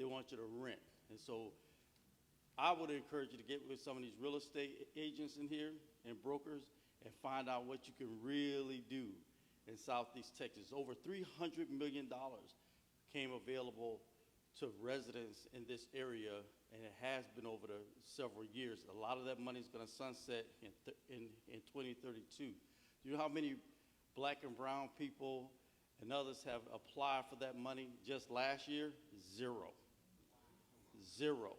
they want you to rent. And so I would encourage you to get with some of these real estate agents in here and brokers and find out what you can really do in Southeast Texas. Over $300 million came available to residents in this area, and it has been over the several years. A lot of that money is going to sunset in 2032. Do you know how many black and brown people and others have applied for that money just last year? Zero. Zero.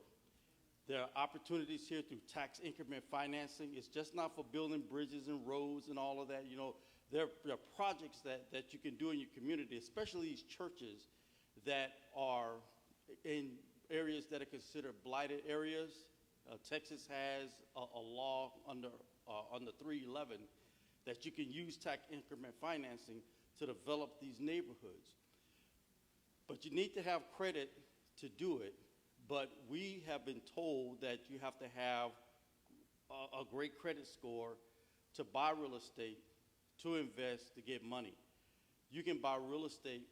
There are opportunities here through tax increment financing. It's just not for building bridges and roads and all of that. You know, there are projects that you can do in your community, especially these churches that are in areas that are considered blighted areas. Texas has a law under 311 that you can use tax increment financing to develop these neighborhoods. But you need to have credit to do it. But we have been told that you have to have a great credit score to buy real estate, to invest, to get money. You can buy real estate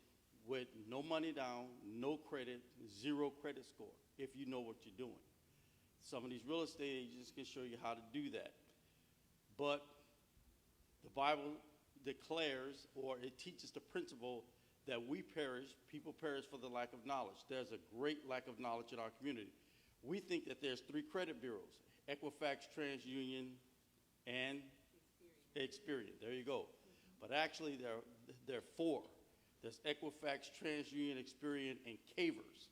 with no money down, no credit, zero credit score, if you know what you're doing. Some of these real estate agents can show you how to do that. But the Bible declares, or it teaches the principle that we perish, people perish for the lack of knowledge. There's a great lack of knowledge in our community. We think that there's 3 credit bureaus: Equifax, TransUnion, and Experian. There you go. But actually, there are 4. There's Equifax, TransUnion, Experian, and Cavers.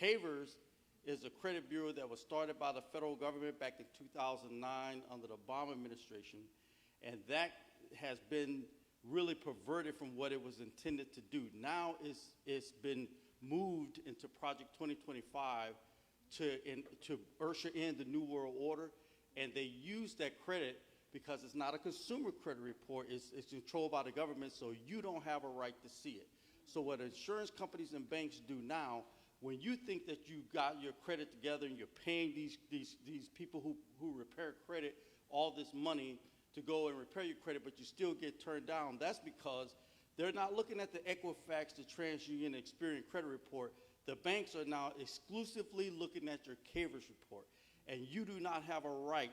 Cavers is a credit bureau that was started by the federal government back in 2009 under the Obama administration, and that has been really perverted from what it was intended to do. Now it's been moved into Project 2025 to usher in the New World Order, and they use that credit because it's not a consumer credit report. It's controlled by the government, so you don't have a right to see it. So what insurance companies and banks do now, when you think that you got your credit together and you're paying these people who repair credit all this money to go and repair your credit, but you still get turned down, that's because they're not looking at the Equifax, the TransUnion, Experian credit report. The banks are now exclusively looking at your Cavers report, and you do not have a right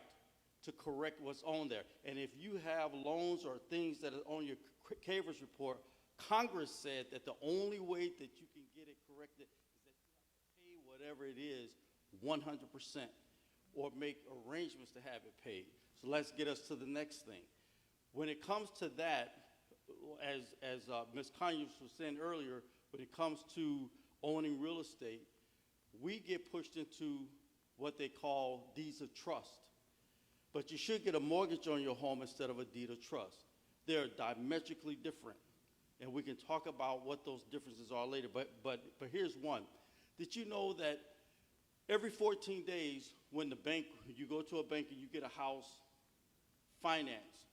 to correct what's on there. And if you have loans or things that are on your Cavers report, Congress said that the only way that you can get it corrected is that you have to pay whatever it is 100% or make arrangements to have it paid. So let's get us to the next thing. When it comes to that, as Ms. Conyers was saying earlier, when it comes to owning real estate, we get pushed into what they call deeds of trust. But you should get a mortgage on your home instead of a deed of trust. They're diametrically different, and we can talk about what those differences are later. But here's one. Did you know that every 14 days when you go to a bank and you get a house financed,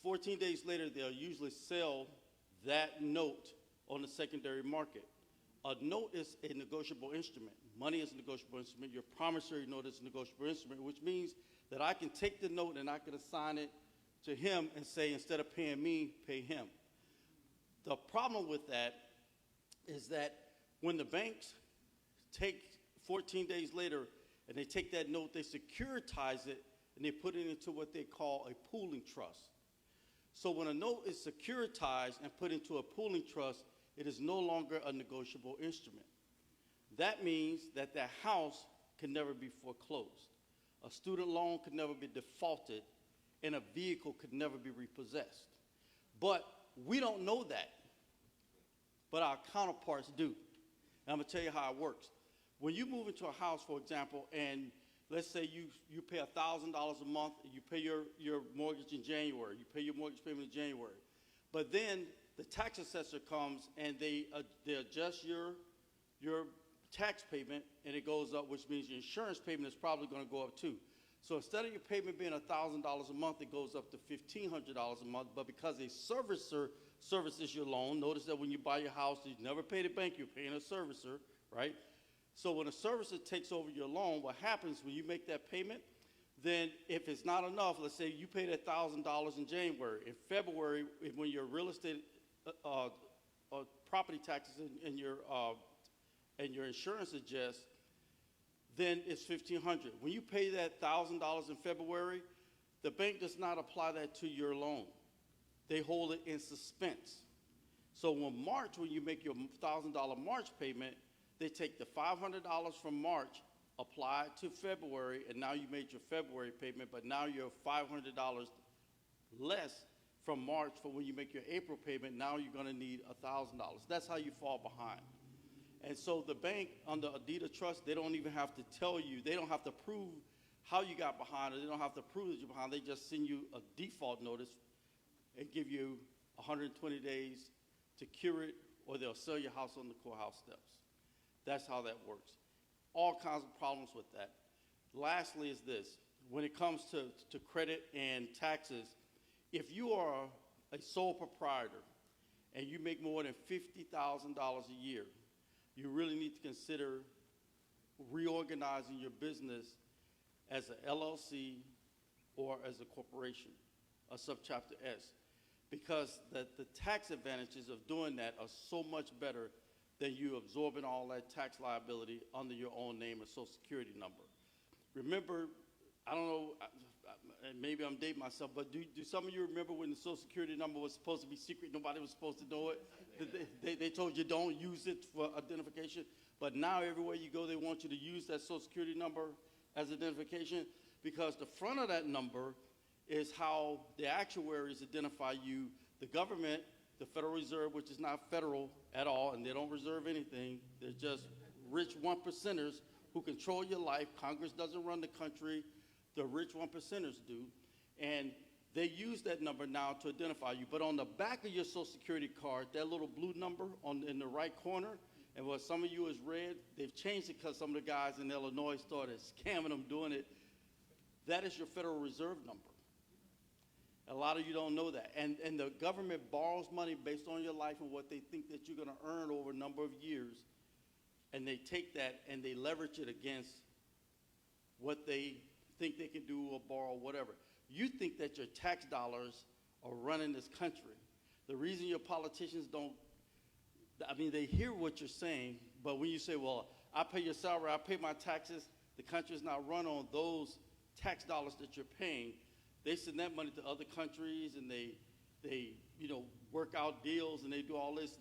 14 days later, they'll usually sell that note on the secondary market. A note is a negotiable instrument. Money is a negotiable instrument. Your promissory note is a negotiable instrument, which means that I can take the note and I can assign it to him and say, instead of paying me, pay him. The problem with that is that when the banks take 14 days later and they take that note, they securitize it, and they put it into what they call a pooling trust. So when a note is securitized and put into a pooling trust, it is no longer a negotiable instrument. That means that the house can never be foreclosed. A student loan could never be defaulted, and a vehicle could never be repossessed. But we don't know that, but our counterparts do. And I'm going to tell you how it works. When you move into a house, for example, and let's say you pay $1,000 a month, you pay your mortgage in January, you pay your mortgage payment in January. But then the tax assessor comes and they adjust your tax payment, and it goes up, which means your insurance payment is probably going to go up too. So instead of your payment being $1,000 a month, it goes up to $1,500 a month. But because a servicer services your loan, notice that when you buy your house, you never pay the bank, you're paying a servicer, right? So when a servicer takes over your loan, what happens when you make that payment, then if it's not enough, let's say you paid $1,000 in January. In February, when your real estate property taxes and your insurance adjusts, then it's $1,500. When you pay that $1,000 in February, the bank does not apply that to your loan. They hold it in suspense. So when you make your $1,000 March payment, they take the $500 from March, apply it to February, and now you made your February payment, but now you're $500 less from March for when you make your April payment. Now you're going to need $1,000. That's how you fall behind. And so the bank, under a deed of trust, they don't even have to tell you. They don't have to prove how you got behind, or they don't have to prove that you're behind. They just send you a default notice and give you 120 days to cure it, or they'll sell your house on the courthouse steps. That's how that works. All kinds of problems with that. Lastly is this. When it comes to credit and taxes, if you are a sole proprietor and you make more than $50,000 a year, you really need to consider reorganizing your business as an LLC or as a corporation, a subchapter S, because the tax advantages of doing that are so much better than you absorbing all that tax liability under your own name and social security number. Remember, I don't know, maybe I'm dating myself, but do some of you remember when the social security number was supposed to be secret? Nobody was supposed to know it. They told you don't use it for identification. But now everywhere you go, they want you to use that social security number as identification, because the front of that number is how the actuaries identify you. The government, the Federal Reserve, which is not federal at all, and they don't reserve anything. They're just rich one percenters who control your life. Congress doesn't run the country. The rich one percenters do. And they use that number now to identify you. But on the back of your Social Security card, that little blue number in the right corner, and what some of you is red, they've changed it because some of the guys in Illinois started scamming them doing it. That is your Federal Reserve number. A lot of you don't know that. And the government borrows money based on your life and what they think that you're going to earn over a number of years. And they take that and they leverage it against what they think they can do or borrow, whatever. You think that your tax dollars are running this country. The reason your politicians don't, they hear what you're saying, but when you say, well, I pay your salary, I pay my taxes, the country's not run on those tax dollars that you're paying. They send that money to other countries, and they work out deals, and they do all this.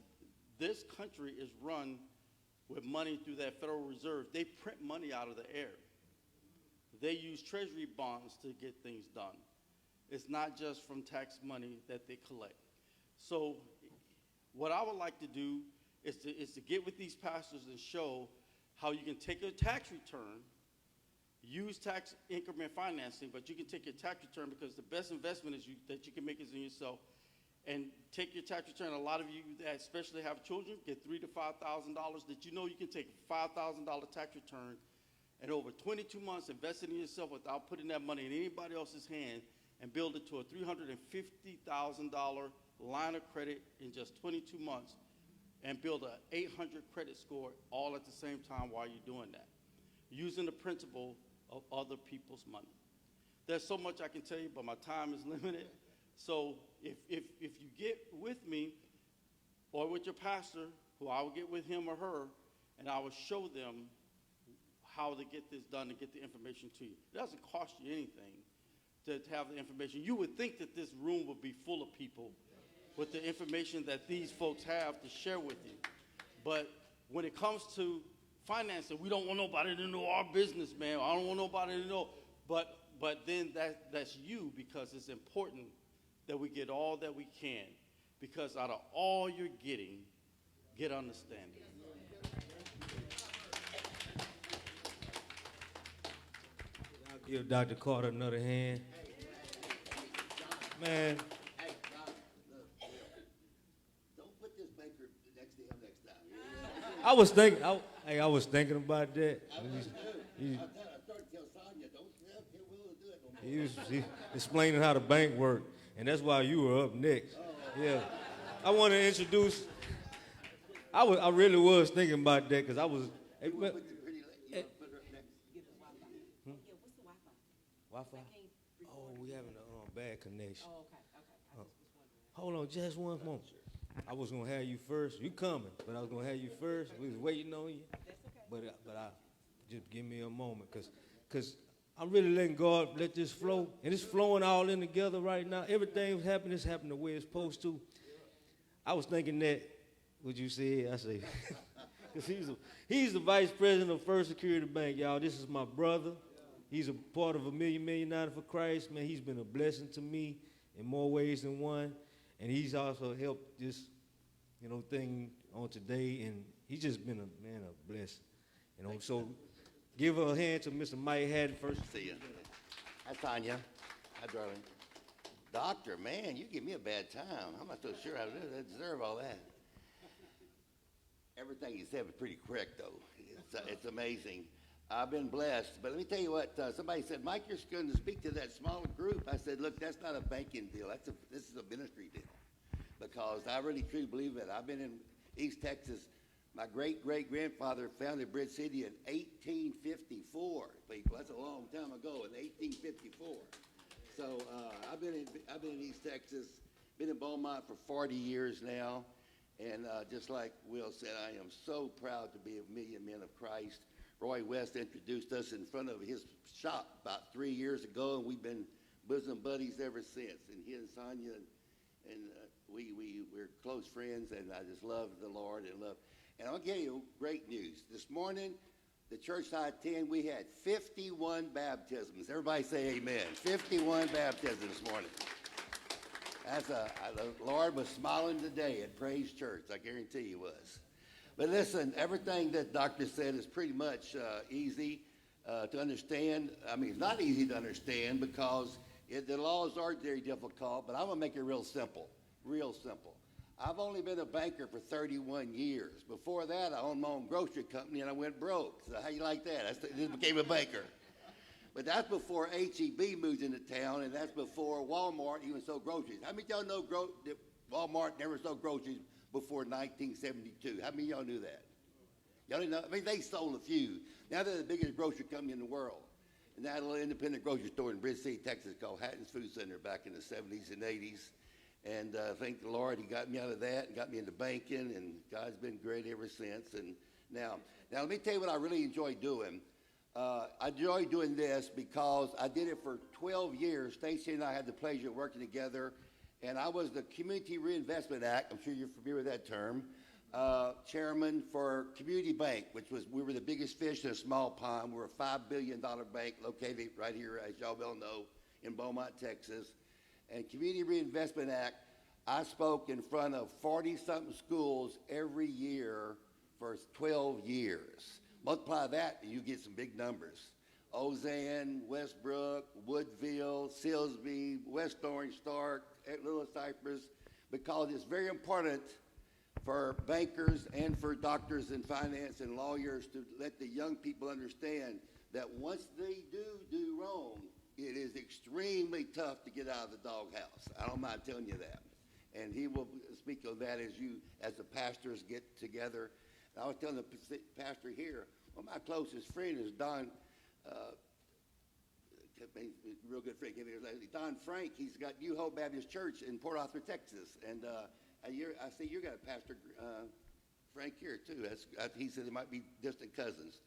This country is run with money through that Federal Reserve. They print money out of the air. They use treasury bonds to get things done. It's not just from tax money that they collect. So what I would like to do is to get with these pastors and show how you can take a tax return, use tax increment financing, but you can take your tax return, because the best investment that you can make is in yourself. And take your tax return. A lot of you that especially have children get $3,000 to $5,000. That you can take a $5,000 tax return, and over 22 months invest it in yourself without putting that money in anybody else's hand, and build it to a $350,000 line of credit in just 22 months, and build an 800 credit score all at the same time while you're doing that, using the principle of other people's money. There's so much I can tell you, but my time is limited. So if you get with me or with your pastor, who I will get with him or her, and I will show them how to get this done and get the information to you. It doesn't cost you anything to have the information. You would think that this room would be full of people with the information that these folks have to share with you. But when it comes to financing, we don't want nobody to know our business, man. I don't want nobody to know. But then that's you, because it's important that we get all that we can, because out of all you're getting, get understanding. I'll give Dr. Carter another hand. Man. Hey, Doc, look, don't put this banker next to him next time. I was thinking about that. I started to tell Sonya, don't snap, he will do it no more. He was explaining how the bank worked, and that's why you were up next. Yeah. I want to introduce, I really was thinking about that, because I was. You want to put the pretty, you want to put her next. Yeah, what's the Wi-Fi? Wi-Fi? Oh, we having a bad connection. Oh, okay. I just was wondering. Hold on, just one moment. I was gonna have you first. You coming, but I was gonna have you first. We was waiting on you. That's okay. But I just give me a moment, cause I'm really letting God let this flow, and it's flowing all in together right now. Everything's happening. It's happening the way it's supposed to. I was thinking that what you said. I say, cause he's the vice president of First Security Bank, y'all. This is my brother. He's a part of $1 million for Christ, man. He's been a blessing to me in more ways than one, and he's also helped this, thing on today, and he's just been a blessing, So, give a hand to Mr. Mike Haddon first. See ya. Hi, Tanya. Hi, darling. Doctor, man, you give me a bad time. I'm not so sure I deserve all that. Everything you said was pretty correct, though. It's amazing. I've been blessed. But let me tell you what, somebody said, Mike, you're going to speak to that smaller group. I said, look, that's not a banking deal. This is a ministry deal. Because I really truly believe it. I've been in East Texas. My great-great-grandfather founded Bridge City in 1854, people. That's a long time ago, in 1854. So I've been in East Texas, been in Beaumont for 40 years now. And just like Will said, I am so proud to be a Million Men of Christ. Roy West introduced us in front of his shop about 3 years ago, and we've been bosom buddies ever since. And he and Sonia, and we're close friends, and I just love the Lord and love. And I'll give you great news. This morning, the church I attend, we had 51 baptisms. Everybody say amen. 51 baptisms this morning. The Lord was smiling today at Praise Church. I guarantee he was. But listen, everything that Doctor said is pretty much easy to understand. I mean, it's not easy to understand because the laws are very difficult, but I'm going to make it real simple, real simple. I've only been a banker for 31 years. Before that, I owned my own grocery company, and I went broke. So how you like that? I just became a banker. But that's before H-E-B moved into town, and that's before Walmart even sold groceries. How many of y'all know that Walmart never sold groceries before 1972? How many of y'all knew that? Y'all didn't know? I mean, they sold a few. Now they're the biggest grocery company in the world. And that little independent grocery store in Bridge City, Texas called Hatton's Food Center back in the 70s and 80s. And thank the Lord, he got me out of that and got me into banking, and God's been great ever since. And now let me tell you what I really enjoy doing. I enjoy doing this because I did it for 12 years. Stacy and I had the pleasure of working together, and I was the Community Reinvestment Act, I'm sure you're familiar with that term, chairman for Community Bank, we were the biggest fish in a small pond. We're a $5 billion bank located right here, as y'all well know, in Beaumont, Texas. And Community Reinvestment Act, I spoke in front of 40-something schools every year for 12 years. Multiply that, and you get some big numbers. Ozanne, Westbrook, Woodville, Silsbee, West Orange, Stark, Little Cypress, because it's very important for bankers and for doctors in finance and lawyers to let the young people understand that once they do wrong, it is extremely tough to get out of the doghouse. I don't mind telling you that. And he will speak of that as the pastors get together. And I was telling the pastor here, well, my closest friend is Don, real good friend, Don Frank. He's got New Hope Baptist Church in Port Arthur, Texas. And I see you got a pastor, Frank, here too. He said they might be distant cousins.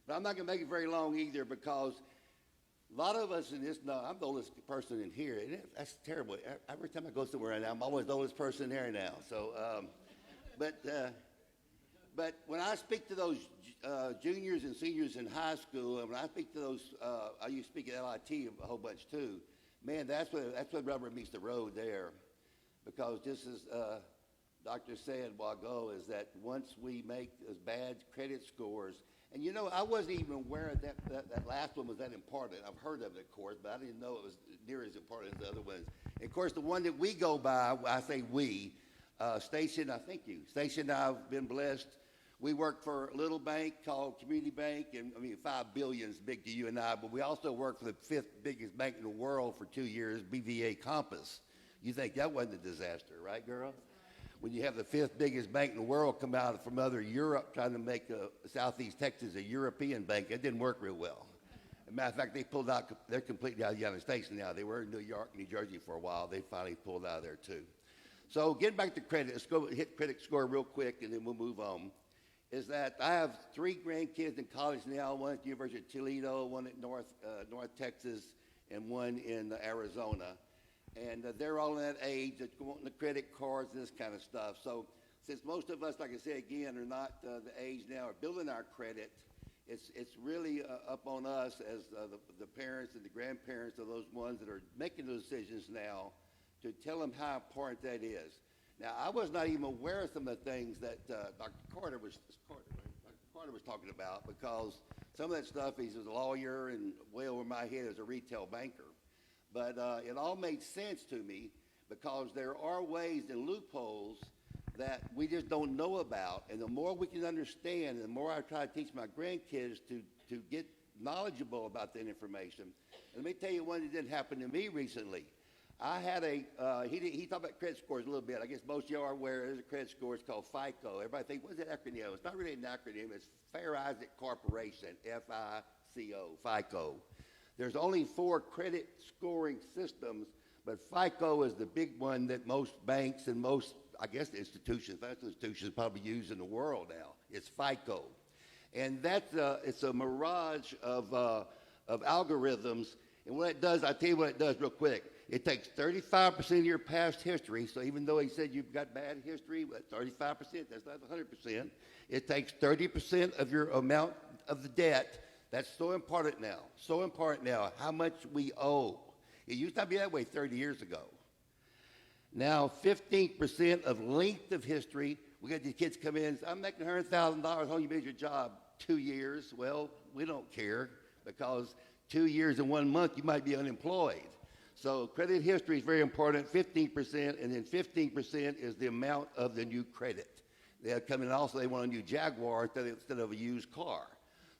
But I'm not going to make it very long either because a lot of us in this, I'm the oldest person in here, and that's terrible. Every time I go somewhere now, I'm always the oldest person there now. So, but when I speak to those juniors and seniors in high school, and when I speak to those, I used to speak at LIT a whole bunch too. Man, that's what rubber meets the road there, because just as Doctor said a while ago, is that once we make those bad credit scores. And I wasn't even aware that last one was that important. I've heard of it, of course, but I didn't know it was near as important as the other ones. And of course, the one that we go by, I say we, Stacy and I have been blessed. We work for a little bank called Community Bank, and I mean, $5 billion is big to you and I, but we also work for the 5th biggest bank in the world for 2 years, BVA Compass. You think that wasn't a disaster, right, girl? When you have the 5th biggest bank in the world come out from other Europe trying to make Southeast Texas a European bank, it didn't work real well. As a matter of fact, they pulled out, they're completely out of the United States now. They were in New York, New Jersey for a while. They finally pulled out of there too. So getting back to credit, let's go hit credit score real quick, and then we'll move on. Is that I have 3 grandkids in college now, one at the University of Toledo, one at North Texas, and one in Arizona. And they're all in that age that's wanting the credit cards and this kind of stuff. So since most of us, like I said again, are not the age now of building our credit, it's really up on us as the parents and the grandparents of those ones that are making those decisions now to tell them how important that is. Now, I was not even aware of some of the things that Dr. Carter was talking about, because some of that stuff, he's a lawyer and way over my head as a retail banker. But it all made sense to me, because there are ways and loopholes that we just don't know about. And the more we can understand, the more I try to teach my grandkids to get knowledgeable about that information. And let me tell you one that didn't happen to me recently. I had he talked about credit scores a little bit. I guess most of y'all are aware there's a credit score. It's called FICO. Everybody think, what's that acronym? It's not really an acronym. It's Fair Isaac Corporation, FICO, FICO. There's only 4 credit scoring systems, but FICO is the big one that most banks and most, I guess, financial institutions probably use in the world now. It's FICO. And it's a mirage of algorithms. And what it does, I'll tell you what it does real quick. It takes 35% of your past history. So even though he said you've got bad history, but 35%, that's not 100%. It takes 30% of your amount of the debt. That's so important now, how much we owe. It used to be that way 30 years ago. Now, 15% of length of history. We got these kids come in and say, I'm making $100,000. How long you been at your job? 2 years. Well, we don't care, because 2 years and 1 month, you might be unemployed. So credit history is very important, 15%, and then 15% is the amount of the new credit. They'll come in also, they want a new Jaguar instead of a used car.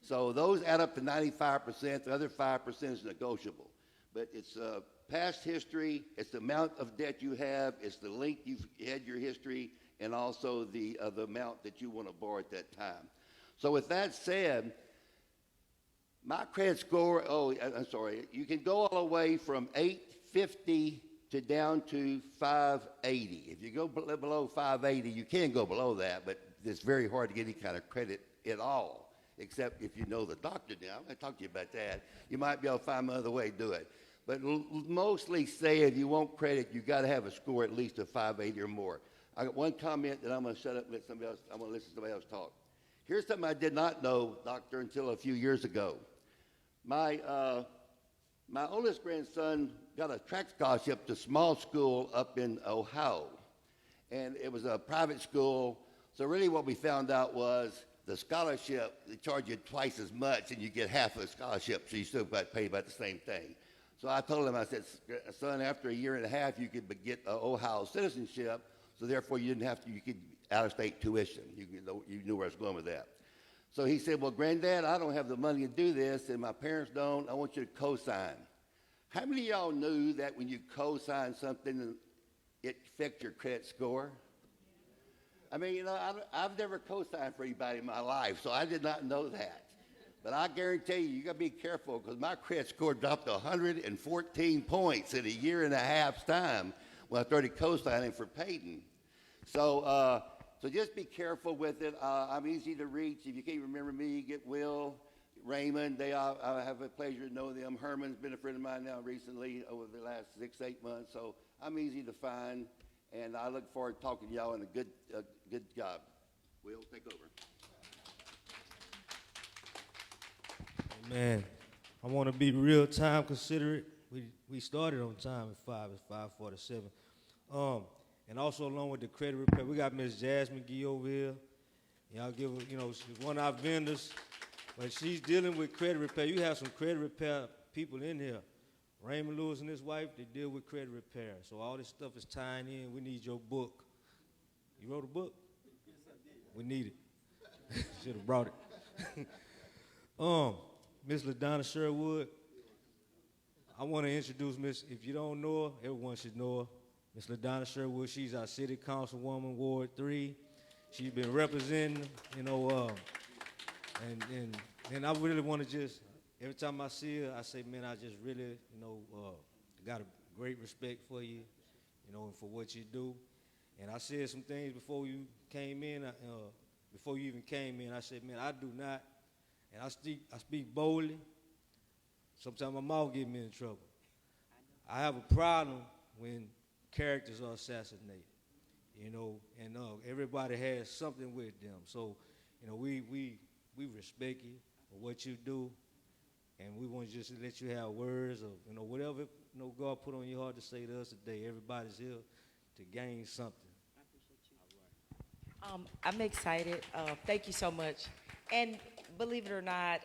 So those add up to 95%. The other 5% is negotiable. But it's past history, it's the amount of debt you have, it's the length you've had your history, and also the amount that you want to borrow at that time. So with that said, my credit score, you can go all the way from 850 to down to 580. If you go below 580, you can go below that, but it's very hard to get any kind of credit at all, except if you know the doctor now. I'm going to talk to you about that. You might be able to find another way to do it. But mostly say if you want credit, you got to have a score at least of 580 or more. I got one comment that I'm going to shut up and let somebody else, I'm going to listen to somebody else talk. Here's something I did not know, doctor, until a few years ago. My oldest grandson got a track scholarship to small school up in Ohio. And it was a private school. So really what we found out was the scholarship, they charge you twice as much and you get half of the scholarship, so you still got to pay about the same thing. So I told him, I said, son, after a year and a half, you could get Ohio citizenship, so therefore you could out-of-state tuition. You knew where I was going with that. So he said, well, Granddad, I don't have the money to do this, and my parents don't. I want you to co-sign. How many of y'all knew that when you co-sign something, it affects your credit score? I mean, I've never co-signed for anybody in my life, so I did not know that. But I guarantee you got to be careful, because my credit score dropped to 114 points in a year and a half's time when I started co-signing for Peyton. So just be careful with it. I'm easy to reach. If you can't remember me, get Will, Raymond. I have a pleasure to know them. Herman's been a friend of mine now recently over the last 6-8 months. So I'm easy to find, and I look forward to talking to y'all, and a good job. Will, take over. Man, I want to be real time considerate. We started on time at 5. It's 5:47. And also along with the credit repair, we got Miss Jasmine Gee over here. Y'all give her, she's one of our vendors, but she's dealing with credit repair. You have some credit repair people in here. Raymond Lewis and his wife, they deal with credit repair. So all this stuff is tying in. We need your book. You wrote a book? Yes, I did. We need it. Should have brought it. Miss LaDonna Sherwood, I want to introduce Miss, if you don't know her, everyone should know her. Miss LaDonna Sherwood, she's our city councilwoman, Ward 3. She's been representing, and I really want to just, every time I see her, I say, man, I just really, got a great respect for you, and for what you do. And I said some things before you came in, before you even came in. I said, man, I do not, and I speak boldly. Sometimes my mouth get me in trouble. I have a problem when characters are assassinated, you know, and everybody has something with them. So, you know, we respect you for what you do, and we want to just let you have words of, you know, whatever, you know, God put on your heart to say to us today. Everybody's here to gain something. I'm excited. Thank you so much. And believe it or not,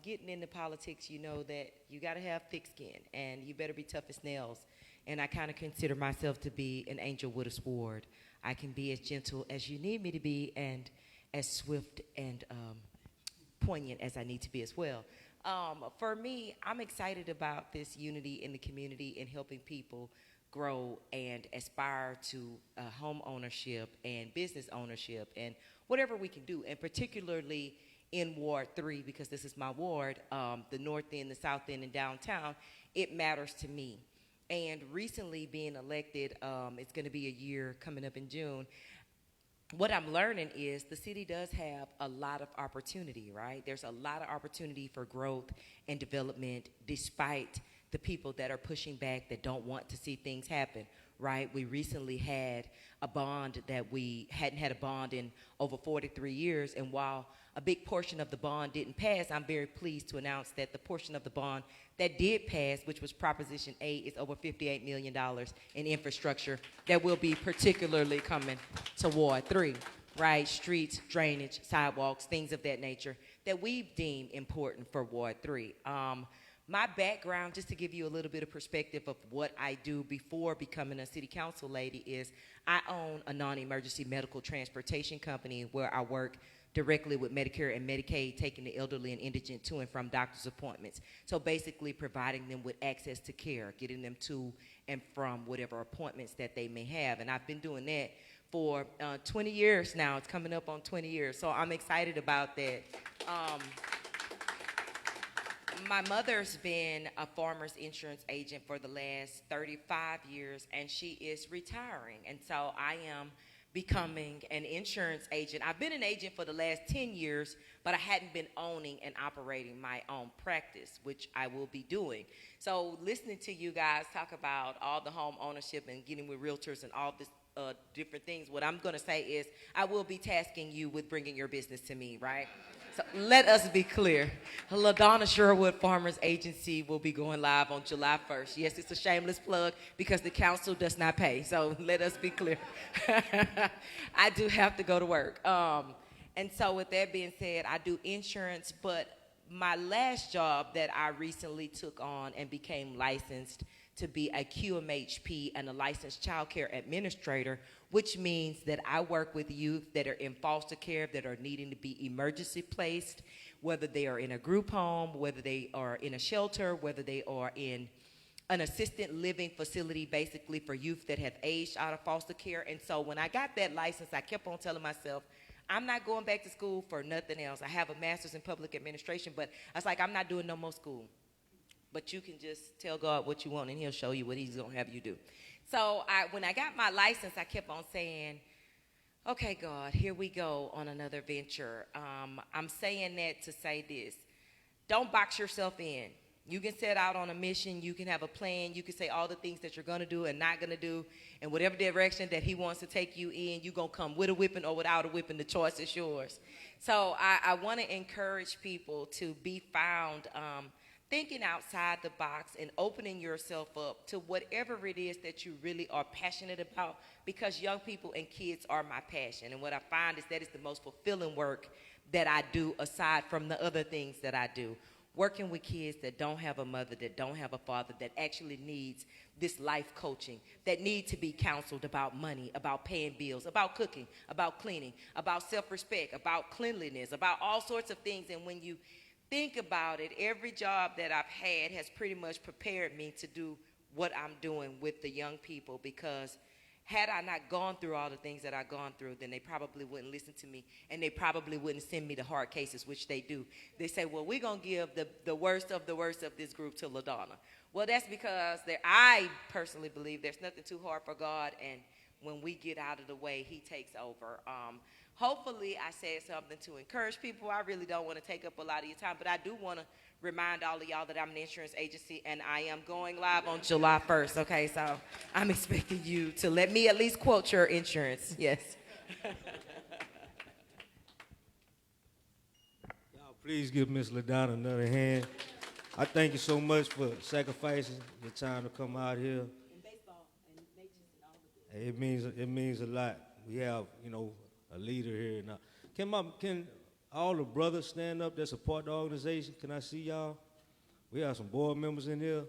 getting into politics, you know that you got to have thick skin, and you better be tough as nails. And I kind of consider myself to be an angel with a sword. I can be as gentle as you need me to be, and as swift and poignant as I need to be as well. For me, I'm excited about this unity in the community and helping people grow and aspire to home ownership and business ownership and whatever we can do, and particularly in Ward 3, because this is my ward, the North End, the South End, and downtown, it matters to me. And recently being elected, it's going to be a year coming up in June. What I'm learning is the city does have a lot of opportunity, right? There's a lot of opportunity for growth and development despite the people that are pushing back, that don't want to see things happen, right? We recently had a bond that we hadn't had a bond in over 43 years, and while a big portion of the bond didn't pass, I'm very pleased to announce that the portion of the bond that did pass, which was Proposition 8, is over $58 million in infrastructure that will be particularly coming to Ward 3, right? Streets, drainage, sidewalks, things of that nature that we deem important for Ward 3. My background, just to give you a little bit of perspective of what I do before becoming a city council lady, is I own a non-emergency medical transportation company where I work directly with Medicare and Medicaid, taking the elderly and indigent to and from doctor's appointments. So basically providing them with access to care, getting them to and from whatever appointments that they may have. And I've been doing that for 20 years now. It's coming up on 20 years. So I'm excited about that. My mother's been a farmer's insurance agent for the last 35 years, and she is retiring. And so I am becoming an insurance agent. I've been an agent for the last 10 years, but I hadn't been owning and operating my own practice, which I will be doing. So listening to you guys talk about all the home ownership and getting with realtors and all this different things, what I'm going to say is I will be tasking you with bringing your business to me, right? So let us be clear. LaDonna Sherwood Farmers Agency will be going live on July 1st. Yes, it's a shameless plug because the council does not pay. So let us be clear. I do have to go to work. And so with that being said, I do insurance, but my last job that I recently took on and became licensed to be a QMHP and a licensed child care administrator, which means that I work with youth that are in foster care, that are needing to be emergency placed, whether they are in a group home, whether they are in a shelter, whether they are in an assisted living facility, basically for youth that have aged out of foster care. And so when I got that license, I kept on telling myself, I'm not going back to school for nothing else. I have a master's in public administration, but I was like, I'm not doing no more school. But you can just tell God what you want, and he'll show you what he's going to have you do. So when I got my license, I kept on saying, okay, God, here we go on another venture. I'm saying that to say this. Don't box yourself in. You can set out on a mission. You can have a plan. You can say all the things that you're going to do and not going to do. And whatever direction that he wants to take you in, you're going to come with a whipping or without a whipping. The choice is yours. So I want to encourage people to be found thinking outside the box and opening yourself up to whatever it is that you really are passionate about, because young people and kids are my passion. And what I find is that it's the most fulfilling work that I do aside from the other things that I do. Working with kids that don't have a mother, that don't have a father, that actually needs this life coaching, that need to be counseled about money, about paying bills, about cooking, about cleaning, about self-respect, about cleanliness, about all sorts of things. And when you think about it, every job that I've had has pretty much prepared me to do what I'm doing with the young people, because had I not gone through all the things that I've gone through, then they probably wouldn't listen to me, and they probably wouldn't send me the hard cases, which they do. They say, well, we're going to give the worst of this group to LaDonna. Well, that's because I personally believe there's nothing too hard for God, and when we get out of the way, he takes over. Hopefully, I said something to encourage people. I really don't want to take up a lot of your time, but I do want to remind all of y'all that I'm an insurance agency, and I am going live on July 1st, okay? So I'm expecting you to let me at least quote your insurance, yes. Y'all please give Miss LaDonna another hand. I thank you so much for sacrificing the time to come out here. And baseball and natures and all of it. It means a lot. We have, you know, a leader here now. Can all the brothers stand up that support the organization? Can I see y'all? We have some board members in here.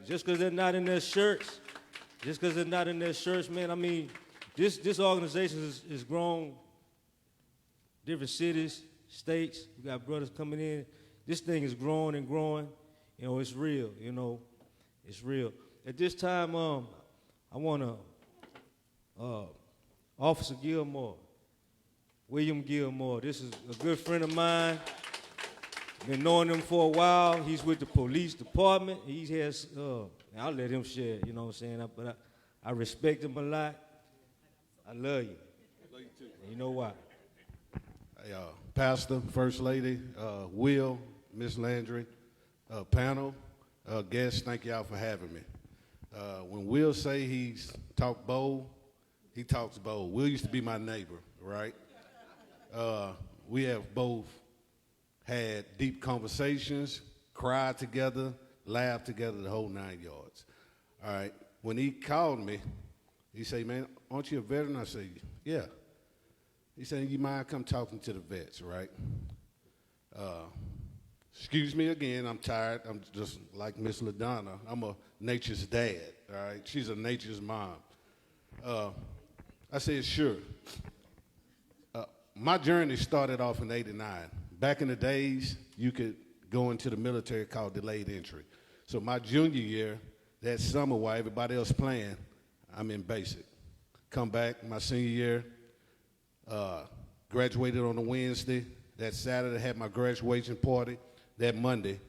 Just because they're not in their shirts, man, I mean, this organization is grown, different cities, states. We got brothers coming in. This thing is growing and growing. You know, it's real, you know. It's real. At this time, I want to, Officer Gilmore, William Gilmore. This is a good friend of mine. Been knowing him for a while. He's with the police department. He has, I'll let him share, you know what I'm saying? But I respect him a lot. I love you. Love you too. And you know why? Hey, Pastor, First Lady, Will, Miss Landry, panel, guests, thank y'all for having me. When Will say he's talk bold, he talks bold. Will used to be my neighbor, right? We have both had deep conversations, cried together, laughed together, the whole 9 yards. All right. When he called me, he said, "Man, aren't you a veteran?" I said, "Yeah." He said, "You mind come talking to the vets, right?" Excuse me again, I'm tired. I'm just like Miss LaDonna. I'm a nature's dad, all right? She's a nature's mom. I said, "Sure." My journey started off in '89. Back in the days, you could go into the military called delayed entry. So my junior year, that summer while everybody else playing, I'm in basic. Come back my senior year, graduated on a Wednesday. That Saturday, had my graduation party. That Monday,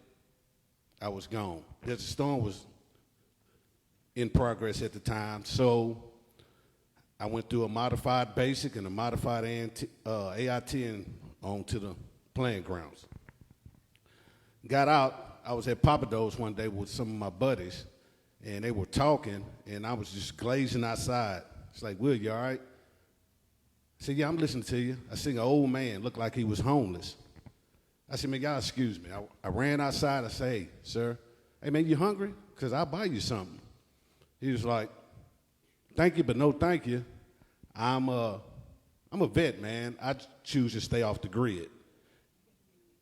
I was gone. The storm was in progress at the time, so I went through a modified basic and a modified AIT and on to the playing grounds. Got out, I was at Papados one day with some of my buddies, and they were talking, and I was just glazing outside. It's like, "Will, you all right?" I said, "Yeah, I'm listening to you." I seen an old man, looked like he was homeless. I said, "Man, y'all excuse me." I ran outside. I said, "Hey, sir, hey, man, you hungry? Because I'll buy you something." He was like, "Thank you, but no thank you. I'm a vet, man. I choose to stay off the grid."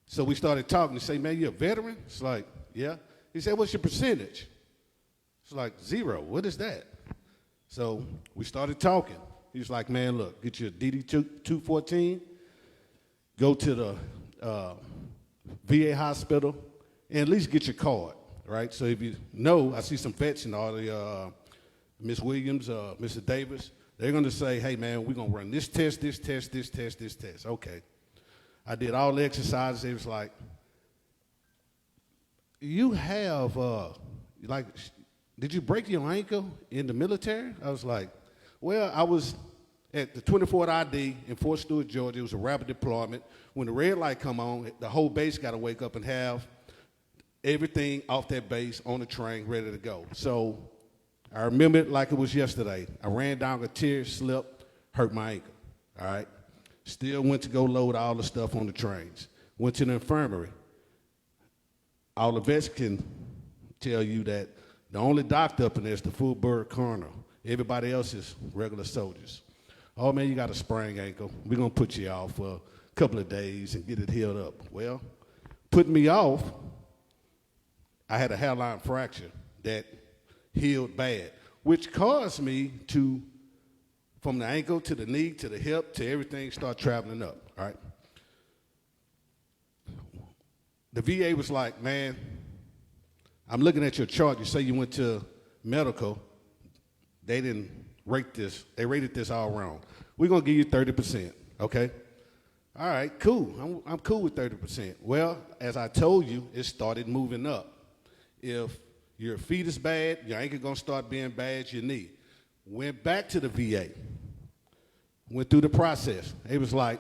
So we started talking. He said, "Man, you a veteran?" It's like, "Yeah." He said, "What's your percentage?" It's like, "0. What is that?" So we started talking. He was like, "Man, look, get your DD 214, go to the VA hospital, and at least get your card, right? So if you know, I see some vets and all the Miss Williams, Mr. Davis, they're going to say, "Hey, man, we're going to run this test, this test, this test, this test." Okay. I did all the exercises. It was like, "You have, did you break your ankle in the military?" I was like, "Well, I was at the 24th ID in Fort Stewart, Georgia. It was a rapid deployment. When the red light come on, the whole base got to wake up and have everything off that base on the train ready to go." So I remember it like it was yesterday. I ran down a tier, slipped, hurt my ankle, all right? Still went to go load all the stuff on the trains. Went to the infirmary. All the vets can tell you that the only doctor up in there is the full bird coroner. Everybody else is regular soldiers. "Oh, man, you got a sprained ankle. We're going to put you off for a couple of days and get it healed up." Well, putting me off, I had a hairline fracture that healed bad, which caused me to, from the ankle to the knee to the hip to everything, start traveling up, all right? The VA was like, "Man, I'm looking at your chart. You say you went to medical. They didn't rate this. They rated this all wrong. We're going to give you 30%, okay?" All right, cool. I'm cool with 30%. Well, as I told you, it started moving up. If your feet is bad, your ankle going to start being bad, your knee. Went back to the VA. Went through the process. It was like,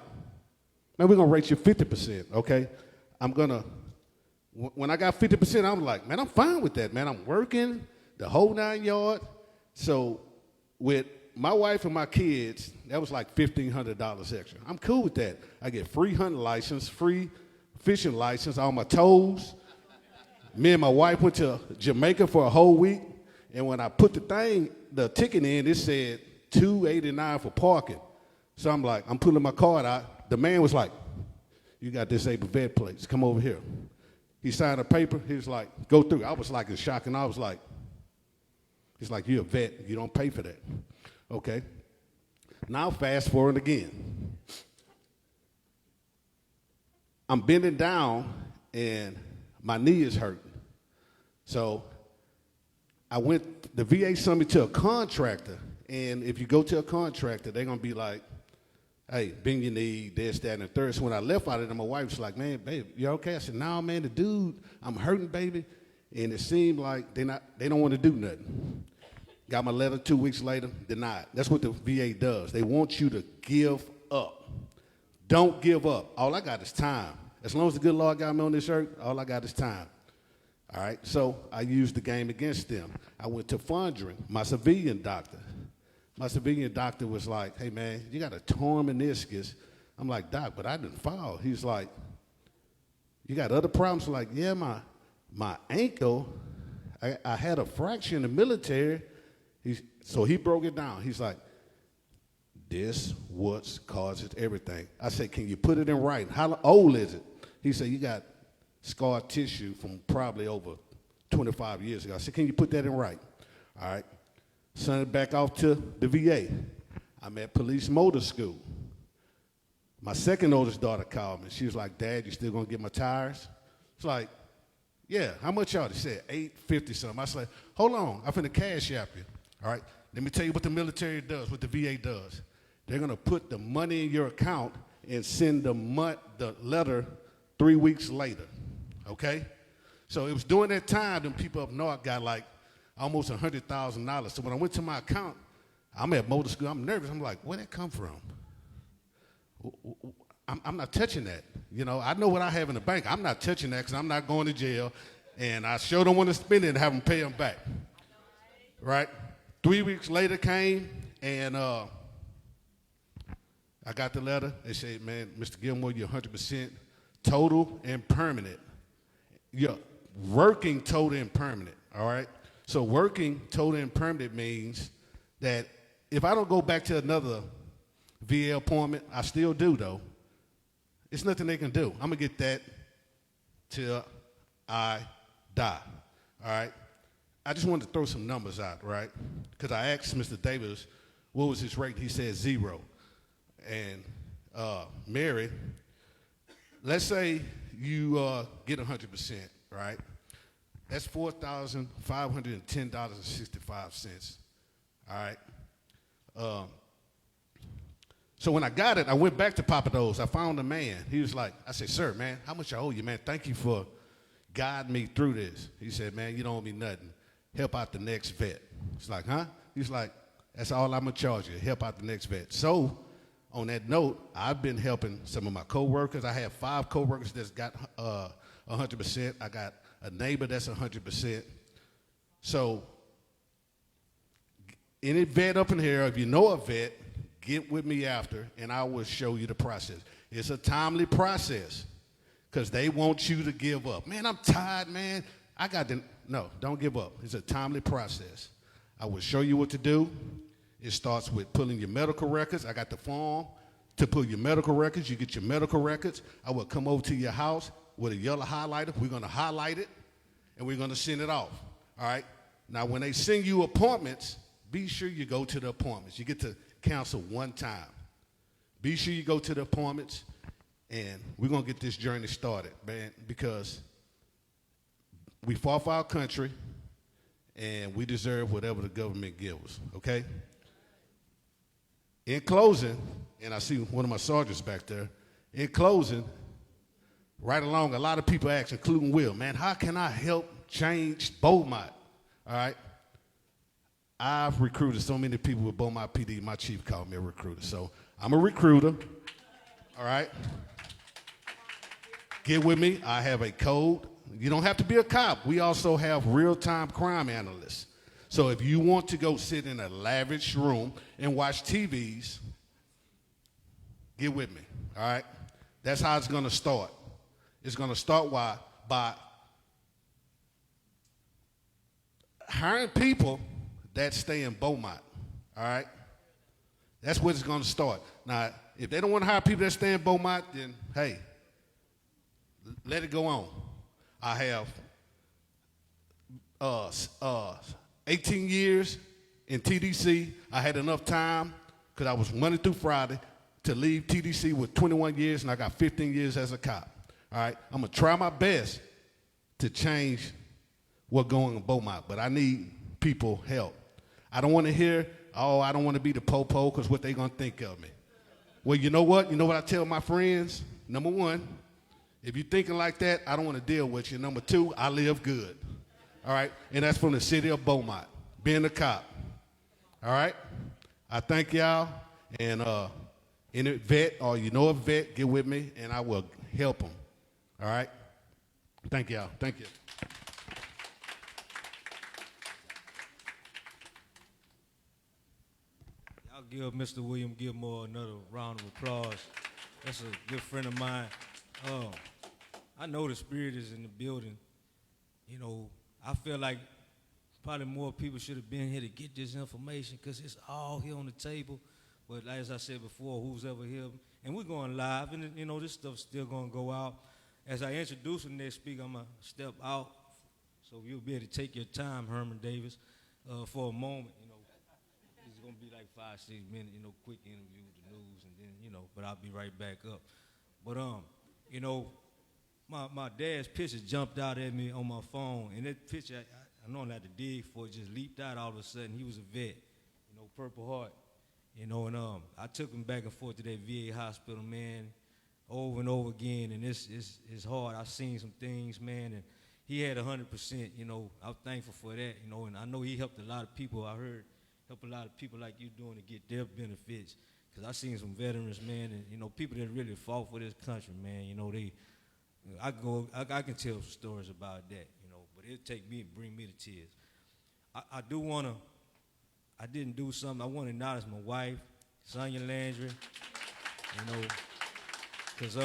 man, we're going to rate you 50%, okay? When I got 50%, I was like, man, I'm fine with that, man. I'm working the whole 9 yards. So with my wife and my kids, that was like $1,500 extra. I'm cool with that. I get free hunting license, free fishing license on my toes. Me and my wife went to Jamaica for a whole week, and when I put the ticket in, it said $289 for parking. So I'm like, I'm pulling my card out. The man was like, you got disabled vet plates. Come over here. He signed a paper. He was like, go through. I was like in shock, and I was like, he's like, you're a vet. You don't pay for that. Okay. Now fast forward again. I'm bending down, and my knee is hurting. So the VA sent me to a contractor, and if you go to a contractor, they're going to be like, hey, bend your knee, this, that, and the third. So when I left out of there, my wife was like, man, babe, you okay? I said, no, man, the dude, I'm hurting, baby. And it seemed like they don't want to do nothing. Got my letter 2 weeks later, denied. That's what the VA does. They want you to give up. Don't give up. All I got is time. As long as the good Lord got me on this earth, all I got is time. All right, so I used the game against them. I went to Fondren, my civilian doctor. My civilian doctor was like, hey, man, you got a torn meniscus. I'm like, doc, but I didn't fall. He's like, you got other problems? I'm like, yeah, my ankle, I had a fracture in the military. So he broke it down. He's like, this what causes everything. I said, can you put it in writing? How old is it? He said, you got scar tissue from probably over 25 years ago. I said, can you put that in writing? All right. Sent it back off to the VA. I'm at police motor school. My second oldest daughter called me. She was like, Dad, you still gonna get my tires? It's like, yeah, how much y'all? They said $850 something. I said, hold on, I'm finna cash app you. All right, let me tell you what the military does, what the VA does. They're gonna put the money in your account and send the letter 3 weeks later, okay? So it was during that time that people up north got like almost $100,000. So when I went to my account, I'm at motor school, I'm nervous. I'm like, where'd that come from? I'm not touching that. You know, I know what I have in the bank. I'm not touching that because I'm not going to jail. And I sure don't want to spend it and have them pay them back. Right? 3 weeks later came, and I got the letter. They said, man, Mr. Gilmore, you're 100% total and permanent. You're working total and permanent, all right? So working total and permanent means that if I don't go back to another VA appointment, I still do, though. It's nothing they can do. I'm going to get that till I die, all right? I just wanted to throw some numbers out, right? Because I asked Mr. Davis, what was his rate? He said 0. And Mary, let's say you get 100%, right? That's $4,510.65, all right? So when I got it, I went back to Papa Do's. I found a man. He was like, I said, sir, man, how much I owe you, man? Thank you for guiding me through this. He said, man, you don't owe me nothing. Help out the next vet. It's like, huh? He's like, that's all I'm going to charge you, help out the next vet. So on that note, I've been helping some of my coworkers. I have 5 coworkers that's got 100%. I got a neighbor that's 100%. So any vet up in here, if you know a vet, get with me after, and I will show you the process. It's a timely process because they want you to give up. Man, I'm tired, man. No, don't give up. It's a timely process. I will show you what to do. It starts with pulling your medical records. I got the form to pull your medical records. You get your medical records. I will come over to your house with a yellow highlighter. We're going to highlight it, and we're going to send it off. All right? Now, when they send you appointments, be sure you go to the appointments. You get to counsel one time. Be sure you go to the appointments, and we're going to get this journey started, man, because we fought for our country, and we deserve whatever the government gives us, okay? In closing, and I see one of my sergeants back there, in closing, right along, a lot of people ask, including Will, man, how can I help change Beaumont, all right? I've recruited so many people with Beaumont PD, my chief called me a recruiter. So I'm a recruiter, all right? Get with me. I have a code. You don't have to be a cop. We also have real-time crime analysts. So if you want to go sit in a lavish room and watch TVs, get with me, all right? That's how it's going to start. It's going to start by hiring people that stay in Beaumont, all right? That's where it's going to start. Now, if they don't want to hire people that stay in Beaumont, then, hey, let it go on. I have 18 years in TDC. I had enough time because I was Monday through Friday to leave TDC with 21 years, and I got 15 years as a cop. All right, I'm gonna try my best to change what's going on in Beaumont, but I need people help. I don't want to hear, oh, I don't want to be the po-po because what they gonna think of me. Well, you know what? You know what I tell my friends? Number one, if you're thinking like that, I don't want to deal with you. Number two, I live good. All right, and that's from the city of Beaumont, being a cop. All right, I thank y'all, and any vet or you know a vet, get with me, and I will help them. All right? Thank y'all. Thank you. Y'all give Mr. William Gilmore another round of applause. That's a good friend of mine. I know the spirit is in the building. You know, I feel like probably more people should have been here to get this information because it's all here on the table. But as I said before, who's ever here, and we're going live, and you know this stuff's still going to go out. As I introduce the next speaker, I'm going to step out so you'll be able to take your time, Herman Davis, for a moment. You know, it's going to be like 5-6 minutes, you know, quick interview with the news, and then, you know, but I'll be right back up. But, you know, my dad's picture jumped out at me on my phone, and that picture, I normally had to dig for it, just leaped out all of a sudden. He was a vet, you know, Purple Heart. You know, and I took him back and forth to that VA hospital, man, over and over again, and it's hard. I've seen some things, man, and he had 100%, you know. I'm thankful for that, you know, and I know he helped a lot of people. I heard help a lot of people like you doing to get their benefits, because I seen some veterans, man, and, you know, people that really fought for this country, man, you know, I can tell some stories about that, you know, but it'll bring me to tears. I didn't do something. I want to acknowledge my wife, Sonia Landry, you know, because,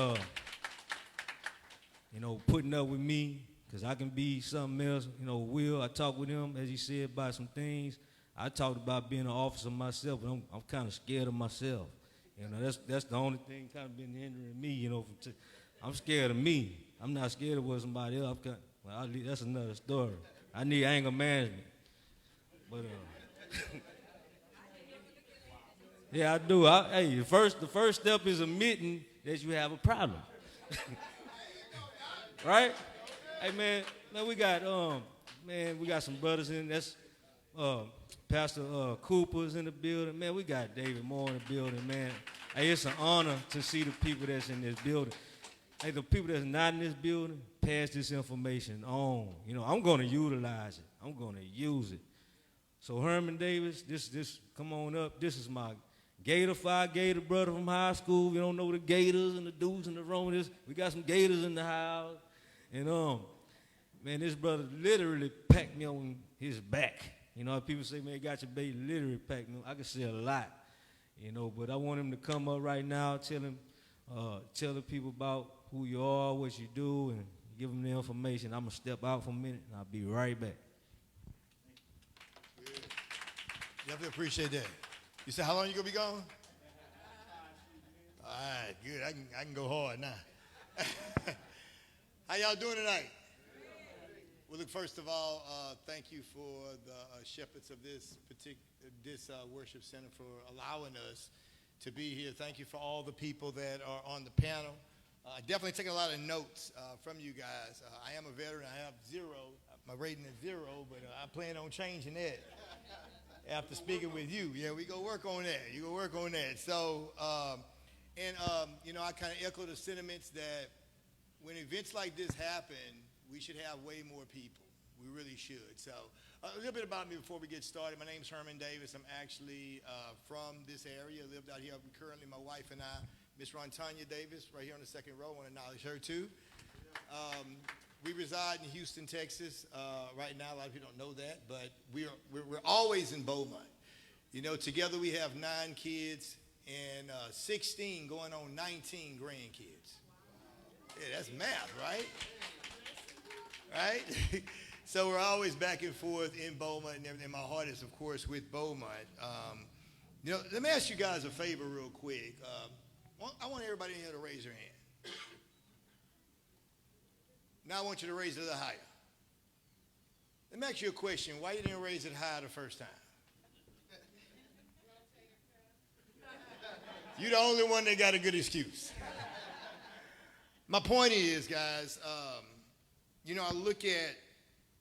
you know, putting up with me, because I can be something else. You know, Will, I talked with him, as he said, about some things. I talked about being an officer myself, but I'm kind of scared of myself. You know, that's the only thing kind of been hindering me, you know. I'm scared of me. I'm not scared of what somebody else. That's another story. I need anger management. But, yeah, I do. Hey, the first step is admitting that you have a problem. Right? Hey, man, we got some brothers in. That's Pastor Cooper's in the building. Man, we got David Moore in the building, man. Hey, it's an honor to see the people that's in this building. Hey, the people that's not in this building, pass this information on. You know, I'm going to utilize it. I'm going to use it. So Herman Davis, this come on up. This is my Gator brother from high school. You don't know the Gators and the dudes in the room. We got some Gators in the house. And man, this brother literally packed me on his back. You know, people say, man, got your baby, literally packed me. I can say a lot, you know, but I want him to come up right now, tell the people about who you are, what you do, and give them the information. I'm going to step out for a minute, and I'll be right back. Definitely appreciate that. You said how long you gonna be gone? All right, good. I can go hard now. How y'all doing tonight? Well, look, first of all, thank you for the shepherds of this worship center for allowing us to be here. Thank you for all the people that are on the panel. I definitely taken a lot of notes from you guys. I am a veteran. I have 0. My rating is 0, but I plan on changing that after speaking with you. Yeah, we go work on that. You go work on that. So, you know, I kind of echo the sentiments that when events like this happen, we should have way more people. We really should. So a little bit about me before we get started. My name's Herman Davis. I'm actually from this area. Lived out here currently, my wife and I, Miss Rontanya Davis, right here on the second row. I want to acknowledge her too. We reside in Houston, Texas right now. A lot of people don't know that, but we're always in Beaumont. You know, together we have 9 kids and 16 going on 19 grandkids. Yeah, that's math, right? Right? So we're always back and forth in Beaumont, and everything. My heart is, of course, with Beaumont. You know, let me ask you guys a favor real quick. I want everybody in here to raise their hand. Now I want you to raise it a little higher. Let me ask you a question. Why you didn't raise it higher the first time? You're the only one that got a good excuse. My point is, guys, you know, I look at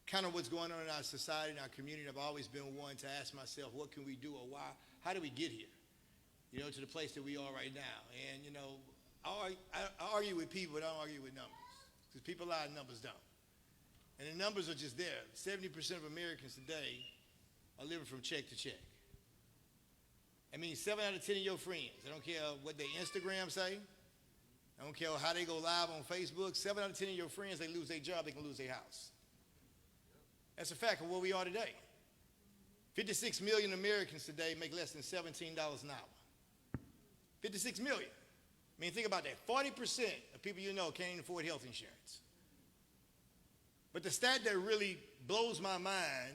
kind of what's going on in our society, in our community. I've always been one to ask myself, what can we do, or why? How do we get here? You know, to the place that we are right now. And, you know, I argue with people, but I don't argue with numbers. Because people lie and numbers don't. And the numbers are just there. 70% of Americans today are living from check to check. I mean, 7 out of 10 of your friends, I don't care what their Instagram say, I don't care how they go live on Facebook, 7 out of 10 of your friends, they lose their job, they can lose their house. That's a fact of where we are today. 56 million Americans today make less than $17 an hour. 56 million. I mean, think about that. 40% of people you know can't even afford health insurance. But the stat that really blows my mind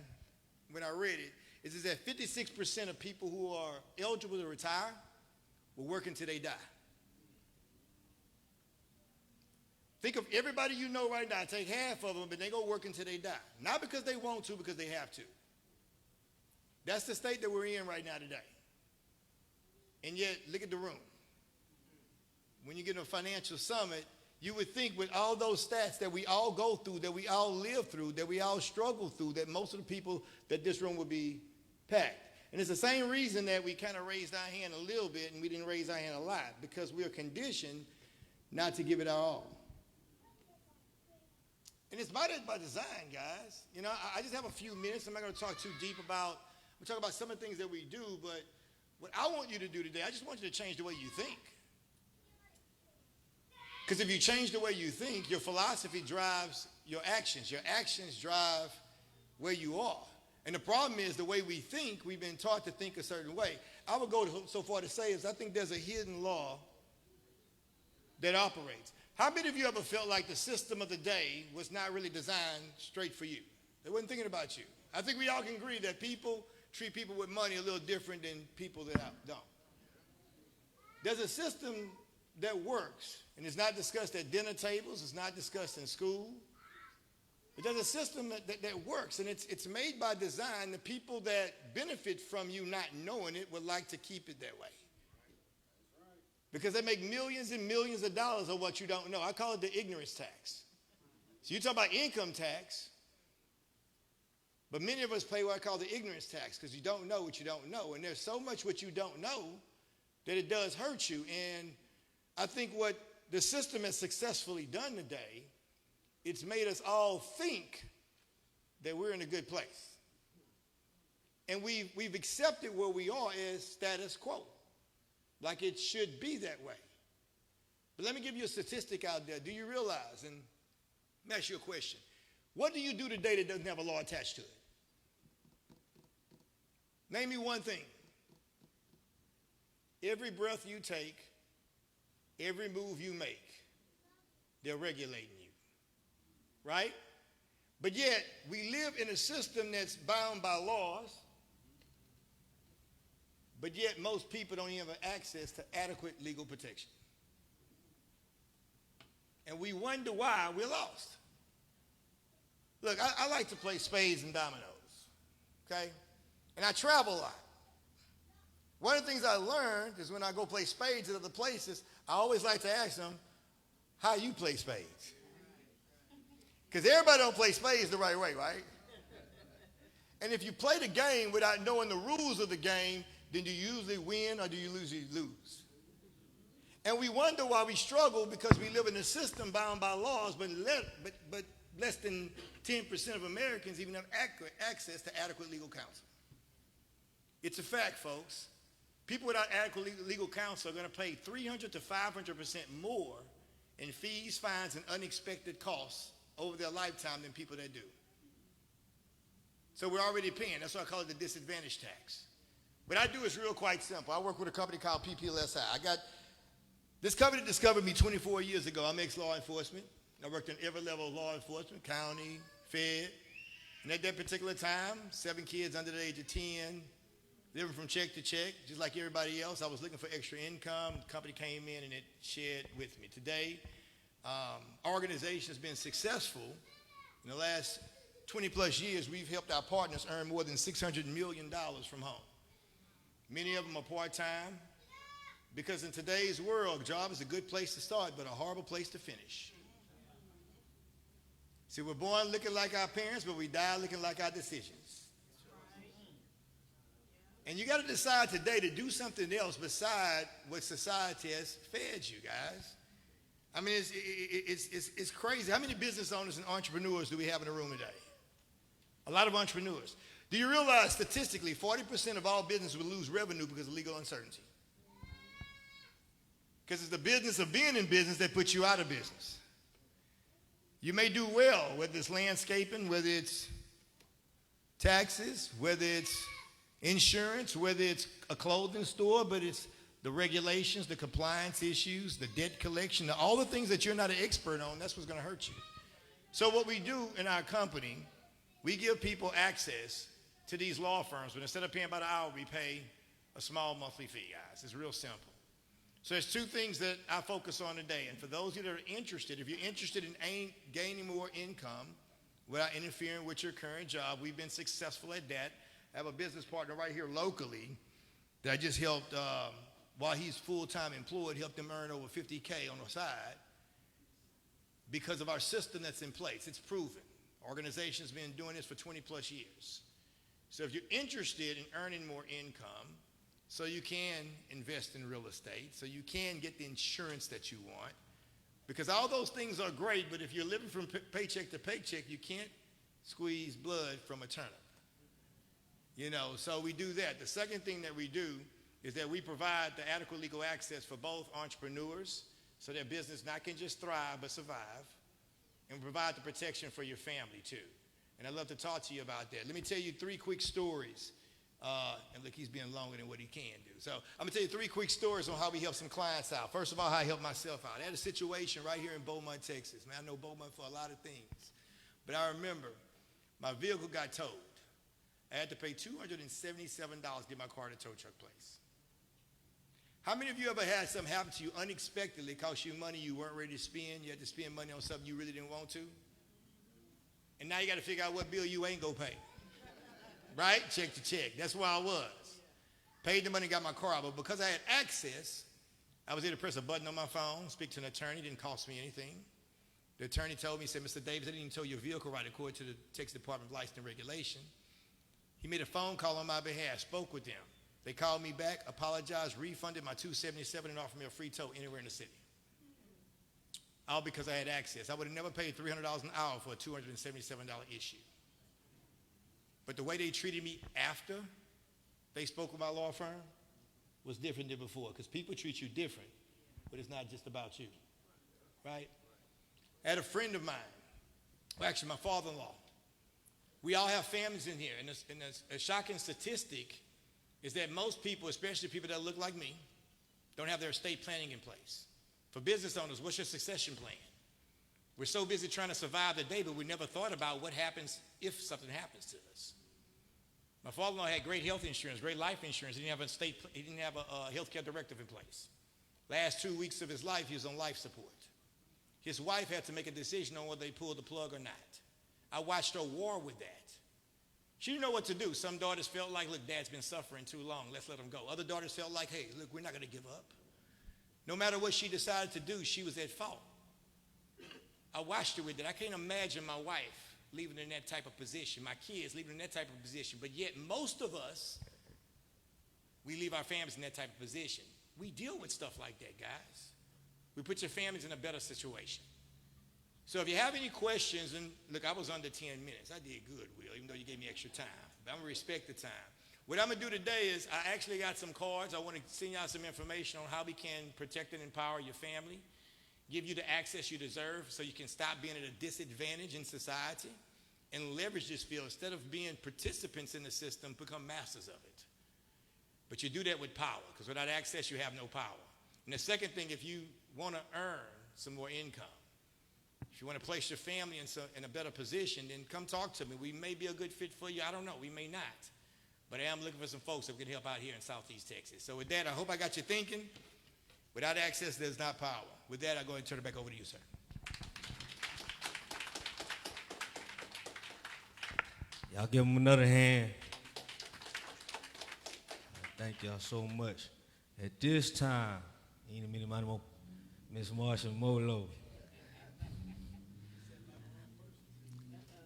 when I read it is that 56% of people who are eligible to retire will work until they die. Think of everybody you know right now, take half of them, but they go work until they die. Not because they want to, because they have to. That's the state that we're in right now today. And yet, look at the room. When you get in a financial summit, you would think with all those stats that we all go through, that we all live through, that we all struggle through, that most of the people that this room would be packed. And it's the same reason that we kind of raised our hand a little bit and we didn't raise our hand a lot, because we are conditioned not to give it our all. And it's by design, guys. You know, I just have a few minutes. I'm not going to talk too deep about, we'll talk about some of the things that we do, but what I want you to do today, I just want you to change the way you think. Because if you change the way you think, your philosophy drives your actions. Your actions drive where you are. And the problem is the way we think, we've been taught to think a certain way. I would go so far to say is I think there's a hidden law that operates. How many of you ever felt like the system of the day was not really designed straight for you? They wasn't thinking about you. I think we all can agree that people treat people with money a little different than people that don't. There's a system that works, and it's not discussed at dinner tables, it's not discussed in school. But there's a system that works, and it's made by design. The people that benefit from you not knowing it would like to keep it that way. Because they make millions and millions of dollars on what you don't know. I call it the ignorance tax. So you talk about income tax, but many of us pay what I call the ignorance tax because you don't know what you don't know. And there's so much what you don't know that it does hurt you. And I think what the system has successfully done today, it's made us all think that we're in a good place. And we've accepted where we are as status quo, like it should be that way. But let me give you a statistic out there. Do you realize, and let me ask you a question, what do you do today that doesn't have a law attached to it? Name me one thing. Every breath you take, every move you make, they're regulating you, right? But yet, we live in a system that's bound by laws, but yet most people don't even have access to adequate legal protection. And we wonder why we're lost. Look, I like to play spades and dominoes, okay? And I travel a lot. One of the things I learned is when I go play spades at other places, I always like to ask them, how you play spades? Because everybody don't play spades the right way, right? And if you play the game without knowing the rules of the game, then do you usually win or do you usually lose? And we wonder why we struggle because we live in a system bound by laws, but less than 10% of Americans even have access to adequate legal counsel. It's a fact, folks. People without adequate legal counsel are going to pay 300 to 500% more in fees, fines, and unexpected costs over their lifetime than people that do. So we're already paying. That's why I call it the disadvantage tax. What I do is quite simple. I work with a company called PPLSI. This company discovered me 24 years ago. I'm ex-law enforcement. I worked in every level of law enforcement, county, fed. And at that particular time, 7 kids under the age of 10, living from check to check, just like everybody else. I was looking for extra income. The company came in and it shared with me. Today, our organization has been successful. In the last 20 plus years, we've helped our partners earn more than $600 million from home. Many of them are part-time, because in today's world, a job is a good place to start, but a horrible place to finish. See, we're born looking like our parents, but we die looking like our decisions. And you got to decide today to do something else beside what society has fed you, guys. I mean, it's crazy. How many business owners and entrepreneurs do we have in the room today? A lot of entrepreneurs. Do you realize statistically 40% of all business will lose revenue because of legal uncertainty? Because it's the business of being in business that puts you out of business. You may do well, whether it's landscaping, whether it's taxes, whether it's insurance, whether it's a clothing store, but it's the regulations, the compliance issues, the debt collection, all the things that you're not an expert on, that's what's going to hurt you. So what we do in our company, we give people access to these law firms, but instead of paying by the hour, we pay a small monthly fee, guys. It's real simple. So there's 2 things that I focus on today. And for those of you that are interested, if you're interested in gaining more income without interfering with your current job, we've been successful at that. I have a business partner right here locally that I just helped, while he's full-time employed, helped him earn over $50K on the side because of our system that's in place. It's proven. Organization's been doing this for 20 plus years. So if you're interested in earning more income, so you can invest in real estate, so you can get the insurance that you want, because all those things are great, but if you're living from paycheck to paycheck, you can't squeeze blood from a turnip. You know, so we do that. The second thing that we do is that we provide the adequate legal access for both entrepreneurs so their business not can just thrive but survive, and provide the protection for your family too. And I'd love to talk to you about that. Let me tell you 3 quick stories. And look, he's being longer than what he can do. So I'm going to tell you 3 quick stories on how we help some clients out. First of all, how I help myself out. I had a situation right here in Beaumont, Texas. Man, I know Beaumont for a lot of things. But I remember my vehicle got towed. I had to pay $277 to get my car to tow truck place. How many of you ever had something happen to you unexpectedly, cost you money you weren't ready to spend? You had to spend money on something you really didn't want to? And now you got to figure out what bill you ain't going to pay. Right? Check to check. That's where I was. Paid the money, got my car out. But because I had access, I was able to press a button on my phone, speak to an attorney. Didn't cost me anything. The attorney told me, he said, Mr. Davis, I didn't even tow your vehicle right according to the Texas Department of License and Regulation. He made a phone call on my behalf, spoke with them. They called me back, apologized, refunded my $277 and offered me a free tow anywhere in the city. All because I had access. I would have never paid $300 an hour for a $277 issue. But the way they treated me after they spoke with my law firm was different than before, because people treat you different, but it's not just about you, right? I had a friend of mine, well, actually my father-in-law. We all have families in here, and a shocking statistic is that most people, especially people that look like me, don't have their estate planning in place. For business owners, what's your succession plan? We're so busy trying to survive the day, but we never thought about what happens if something happens to us. My father-in-law had great health insurance, great life insurance. He didn't have a health care directive in place. Last 2 weeks of his life, he was on life support. His wife had to make a decision on whether they pulled the plug or not. I watched her war with that. She didn't know what to do. Some daughters felt like, look, Dad's been suffering too long. Let's let him go. Other daughters felt like, hey, look, we're not going to give up. No matter what she decided to do, she was at fault. I watched her with it. I can't imagine my wife leaving in that type of position, my kids leaving in that type of position. But yet most of us, we leave our families in that type of position. We deal with stuff like that, guys. We put your families in a better situation. So if you have any questions, and look, I was under 10 minutes. I did good, Will, even though you gave me extra time. But I'm going to respect the time. What I'm going to do today is I actually got some cards. I want to send y'all some information on how we can protect and empower your family, give you the access you deserve so you can stop being at a disadvantage in society, and leverage this field. Instead of being participants in the system, become masters of it. But you do that with power, because without access, you have no power. And the second thing, if you want to earn some more income, if you want to place your family in a better position, then come talk to me. We may be a good fit for you. I don't know. We may not. But I am looking for some folks that can help out here in Southeast Texas. So with that, I hope I got you thinking. Without access, there's not power. With that, I'll go ahead and turn it back over to you, sir. Y'all give them another hand. Thank y'all so much. At this time, Miss Marsha Molo.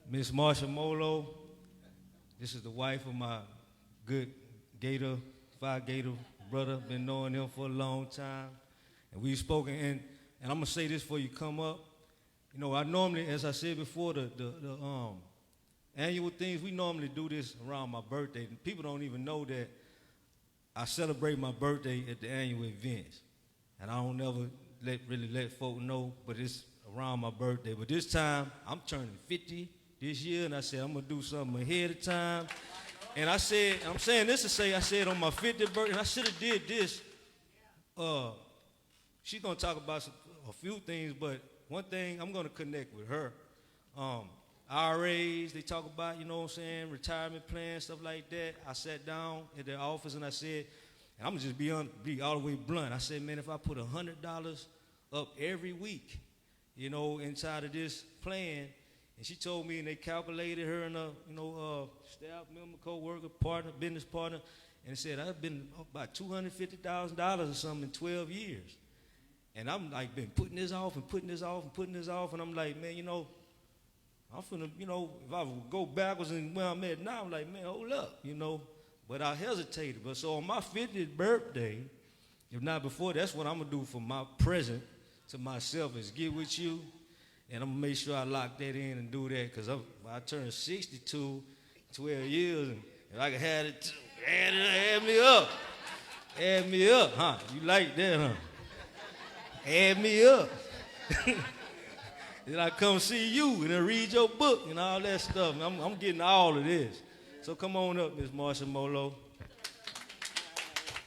Miss Marsha Molo, this is the wife of my good Gator, Phi Gator brother. Been knowing him for a long time. And we've spoken, and I'm going to say this before you come up. You know, I normally, as I said before, the annual things, we normally do this around my birthday. People don't even know that I celebrate my birthday at the annual events. And I don't ever really let folk know, but it's around my birthday. But this time, I'm turning 50 this year, and I said I'm going to do something ahead of time. And I said, I'm saying this to say, I said on my 50th birthday, and I should have did this. She's going to talk about a few things, but one thing, I'm going to connect with her. IRAs, they talk about, you know what I'm saying, retirement plans, stuff like that. I sat down at their office and I said, and I'm going to just be all the way blunt. I said, man, if I put $100 up every week, you know, inside of this plan, and she told me, and they calculated her and a, staff member, co-worker, partner, business partner, and they said, I've been about $250,000 or something in 12 years. And I'm like, been putting this off and putting this off and putting this off, and I'm like, man, I'm finna, if I would go backwards and where I'm at now, I'm like, man, hold up, But I hesitated. But so on my 50th birthday, if not before, that's what I'm going to do for my present to myself is get with you, and I'm going to make sure I lock that in and do that, because I turned 62, 12 years, and if I could have it, add me up. Add me up, huh? You like that, huh? Add me up. Then I come see you and then read your book and all that stuff. I'm getting all of this. So come on up, Ms. Marsha Molo.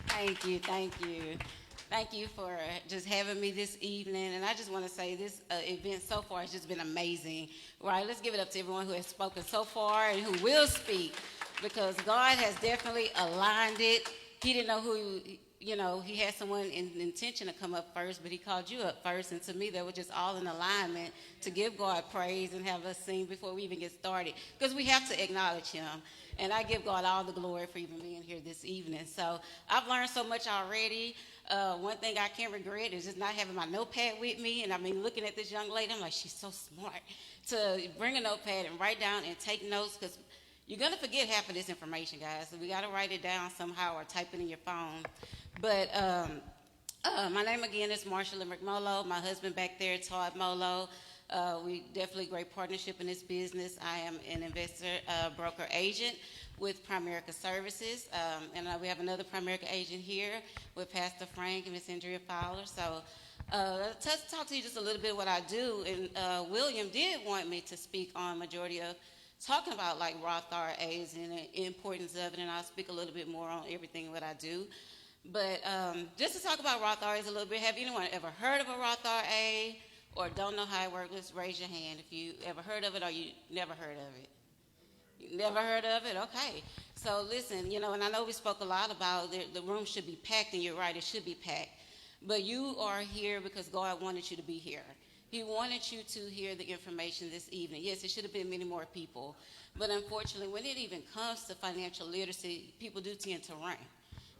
Thank you. Thank you for just having me this evening. And I just want to say this event so far has just been amazing. Right, let's give it up to everyone who has spoken so far and who will speak, because God has definitely aligned it. He didn't know who, he had someone in intention to come up first, but he called you up first. And to me, they were just all in alignment to give God praise and have us sing before we even get started, because we have to acknowledge him. And I give God all the glory for even being here this evening. So I've learned so much already. One thing I can't regret is just not having my notepad with me. And I mean, looking at this young lady, I'm like, she's so smart to bring a notepad and write down and take notes, because you're going to forget half of this information, guys. So we got to write it down somehow or type it in your phone. But my name again is Marsha Limerick Molo. My husband back there, Todd Molo. We definitely great partnership in this business. I am an investor broker agent with Primerica Services, and we have another Primerica agent here with Pastor Frank and Miss Andrea Fowler. So talk to you just a little bit what I do. And William did want me to speak on majority of talking about like Roth IRAs and the importance of it, and I'll speak a little bit more on everything what I do. But just to talk about Roth IRAs a little bit, have anyone ever heard of a Roth IRA or don't know how it works? Let's raise your hand if you ever heard of it or you never heard of it. You never heard of it? Okay. So listen, and I know we spoke a lot about the room should be packed, and you're right, it should be packed. But you are here because God wanted you to be here. He wanted you to hear the information this evening. Yes, it should have been many more people. But unfortunately, when it even comes to financial literacy, people do tend to run,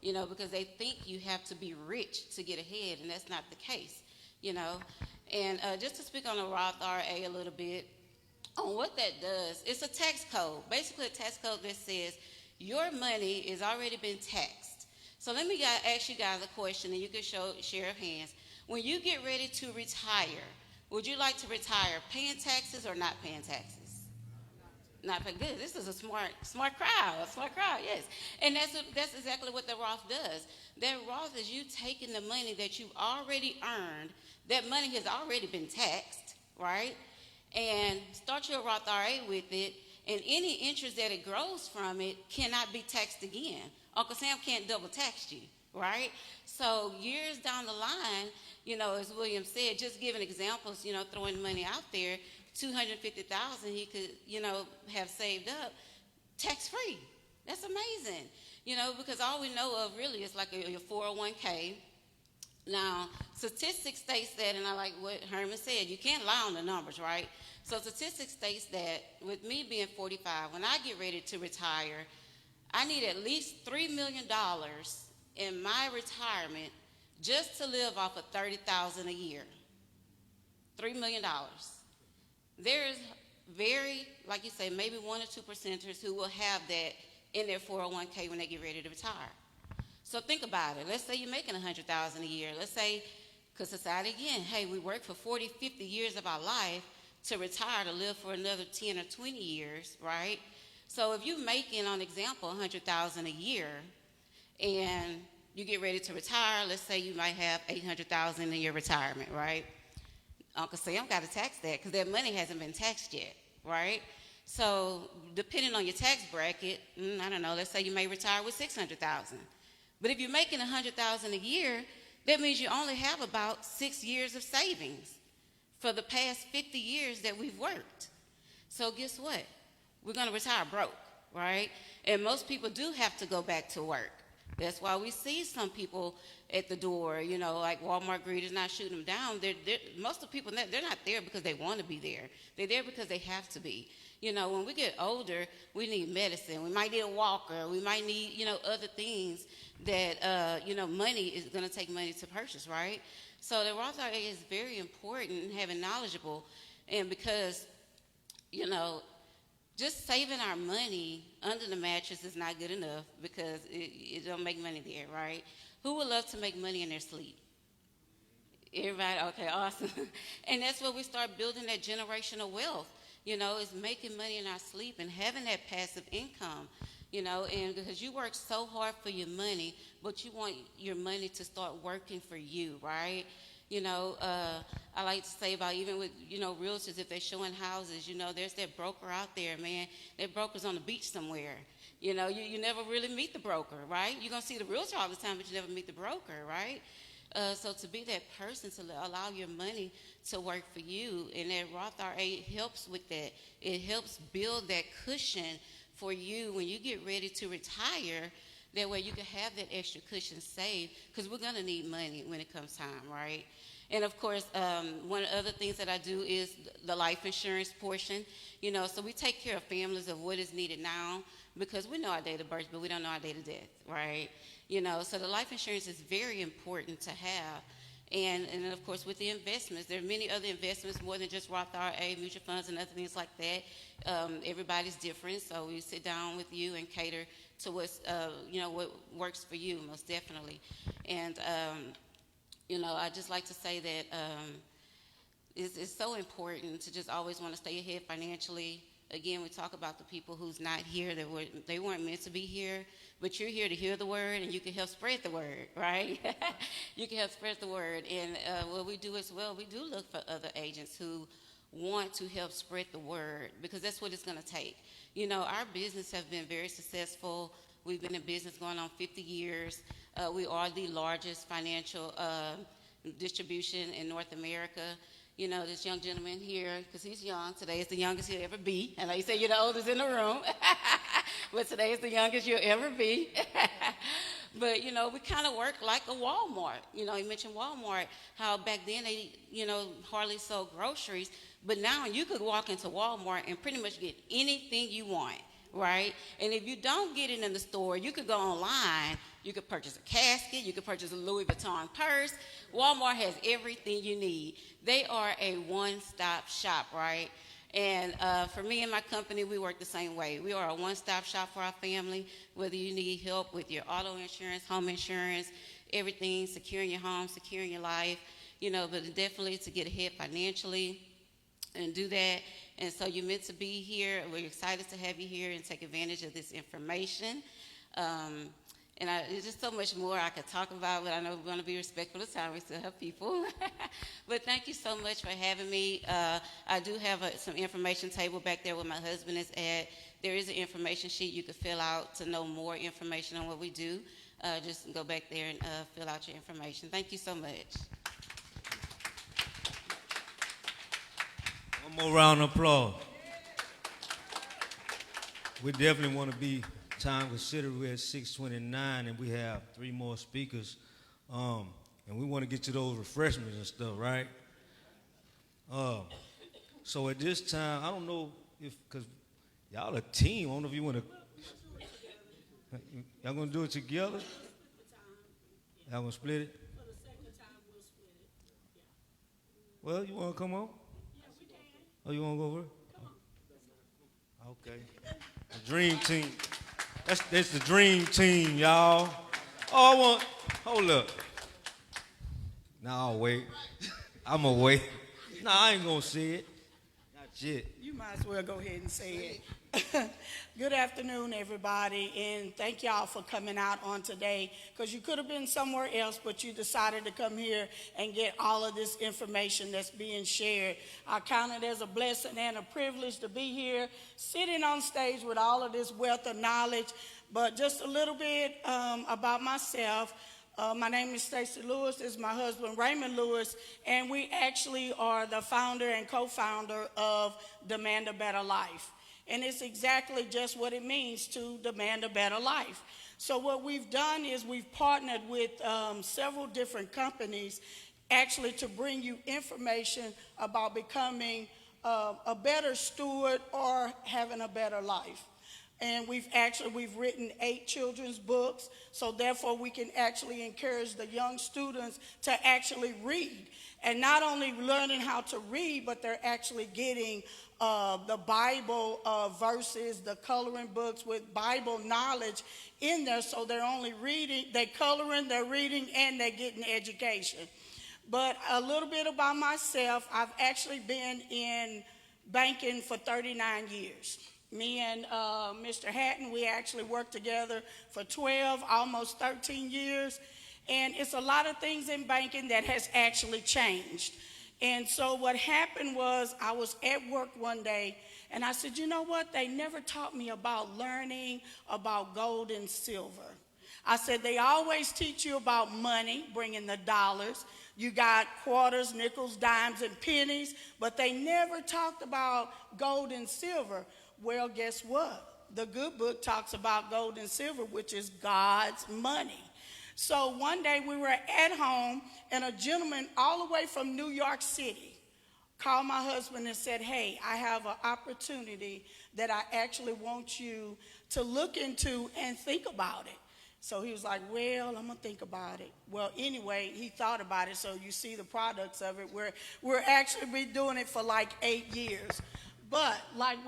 because they think you have to be rich to get ahead, and that's not the case, And just to speak on the Roth IRA a little bit, on what that does, it's a tax code. Basically, a tax code that says your money has already been taxed. So let me ask you guys a question, and you can share of hands. When you get ready to retire, Would you like to retire paying taxes or not paying taxes? Not paying. Good. This is a smart crowd, yes. And that's exactly what the Roth does. That Roth is you taking the money that you've already earned, that money has already been taxed, right? And start your Roth IRA with it, and any interest that it grows from it cannot be taxed again. Uncle Sam can't double tax you, right? So years down the line, as William said, just giving examples, throwing money out there, $250,000 he could, have saved up tax-free. That's amazing, because all we know of really is like your 401k. Now, statistics states that, and I like what Herman said, you can't lie on the numbers, right? So statistics states that with me being 45, when I get ready to retire, I need at least $3 million in my retirement just to live off of $30,000 a year. $3 million. There's very, like you say, maybe 1 or 2 percenters who will have that in their 401k when they get ready to retire. So think about it. Let's say you're making $100,000 a year. Let's say, because society, again, hey, we work for 40, 50 years of our life to retire, to live for another 10 or 20 years, right? So if you're making, on example, $100,000 a year, and you get ready to retire, let's say you might have $800,000 in your retirement, right? Uncle Sam got to tax that because that money hasn't been taxed yet, right? So depending on your tax bracket, I don't know, let's say you may retire with $600,000. But if you're making $100,000 a year, that means you only have about 6 years of savings for the past 50 years that we've worked. So guess what? We're going to retire broke, right? And most people do have to go back to work. That's why we see some people at the door, like Walmart greeters, not shooting them down. Most of the people, they're not there because they want to be there. They're there because they have to be. When we get older, we need medicine. We might need a walker. We might need, other things that, money is going to take money to purchase, right? So the Roth IRA is very important in having knowledgeable. And because, just saving our money under the mattress is not good enough because it don't make money there, right? Who would love to make money in their sleep? Everybody? Okay, awesome. And that's where we start building that generational wealth, is making money in our sleep and having that passive income, and because you work so hard for your money, but you want your money to start working for you, right? I like to say about even with, realtors, if they're showing houses, there's that broker out there, man. That broker's on the beach somewhere. You never really meet the broker, right? You're going to see the realtor all the time, but you never meet the broker, right? So to be that person, to allow your money to work for you, and that Roth IRA helps with that. It helps build that cushion for you when you get ready to retire. That way you can have that extra cushion saved, because we're going to need money when it comes time, right? And, of course, one of the other things that I do is the life insurance portion. So we take care of families of what is needed now, because we know our date of birth, but we don't know our date of death, right? So the life insurance is very important to have. And then, of course, with the investments, there are many other investments more than just Roth IRA, mutual funds, and other things like that. Everybody's different, so we sit down with you and cater to what's, what works for you, most definitely. And, I just like to say that it's so important to just always want to stay ahead financially. Again, we talk about the people who's not here, they weren't meant to be here, but you're here to hear the word, and you can help spread the word, right? You can help spread the word. And what we do as well, we do look for other agents who want to help spread the word, because that's what it's going to take. Our business has been very successful. We've been in business going on 50 years. We are the largest financial distribution in North America. This young gentleman here, because he's young, today is the youngest he'll ever be. And like you said, you're the oldest in the room. But today is the youngest you'll ever be. But, we kind of work like a Walmart. You mentioned Walmart, how back then they, hardly sold groceries. But now you could walk into Walmart and pretty much get anything you want, right? And if you don't get it in the store, you could go online. You could purchase a casket. You could purchase a Louis Vuitton purse. Walmart has everything you need. They are a one-stop shop, right? And for me and my company, we work the same way. We are a one-stop shop for our family, whether you need help with your auto insurance, home insurance, everything, securing your home, securing your life. but definitely to get ahead financially and do that. And so you're meant to be here. We're excited to have you here and take advantage of this information. There's just so much more I could talk about, but I know we're going to be respectful of time. We still have people. But thank you so much for having me. I do have some information table back there where my husband is at. There is an information sheet you could fill out to know more information on what we do. Just go back there and fill out your information. Thank you so much. One more round of applause. We definitely want to be time considered. We're at 6:29, and we have 3 more speakers. And we want to get to those refreshments and stuff, right? So at this time, I don't know if, because y'all a team, I don't know if you want to, y'all going to do it together? Y'all going to split it? For the second time, we'll split it. Yeah. Well, you want to come on? Yeah, we can. Oh, you want to go over? Come on. Okay. The dream team. That's the dream team, y'all. Oh, hold up. Nah, I'll wait. I'm going to wait. Nah, I ain't going to say it. Not yet. You might as well go ahead and say it. Good afternoon, everybody, and thank y'all for coming out on today, because you could have been somewhere else, but you decided to come here and get all of this information that's being shared. I count it as a blessing and a privilege to be here, sitting on stage with all of this wealth of knowledge. But just a little bit about myself. My name is Stacy Lewis. This is my husband, Raymond Lewis, and we actually are the founder and co-founder of Demand a Better Life. And it's exactly just what it means to demand a better life. So what we've done is we've partnered with several different companies actually to bring you information about becoming a better steward or having a better life. And we've written 8 children's books, so therefore we can actually encourage the young students to actually read. And not only learning how to read, but they're actually getting the Bible verses, the coloring books with Bible knowledge in there. So they're only reading, they're coloring, they're reading, and they're getting education. But a little bit about myself, I've actually been in banking for 39 years. Me and Mr. Hatton, we actually worked together for 12, almost 13 years. And it's a lot of things in banking that has actually changed. And so what happened was I was at work one day, and I said, you know what? They never taught me about learning about gold and silver. I said, they always teach you about money, bringing the dollars. You got quarters, nickels, dimes, and pennies, but they never talked about gold and silver. Well, guess what? The good book talks about gold and silver, which is God's money. So one day we were at home, and a gentleman all the way from New York City called my husband and said, hey, I have an opportunity that I actually want you to look into and think about it. So he was like, well, I'm going to think about it. Well, anyway, he thought about it, so you see the products of it. We're actually been doing it for like 8 years. But like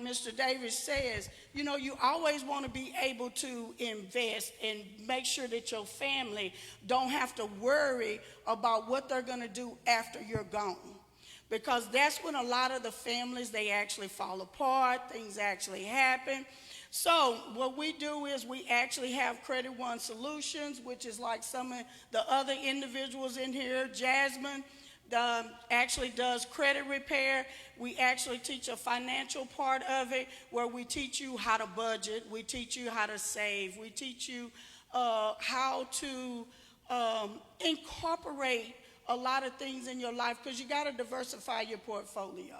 Mr. Davis says, you always want to be able to invest and make sure that your family don't have to worry about what they're going to do after you're gone. Because that's when a lot of the families, they actually fall apart, things actually happen. So what we do is we actually have Credit One Solutions, which is like some of the other individuals in here. Jasmine actually does credit repair. We actually teach a financial part of it where we teach you how to budget. We teach you how to save. We teach you how to incorporate a lot of things in your life, because you got to diversify your portfolio.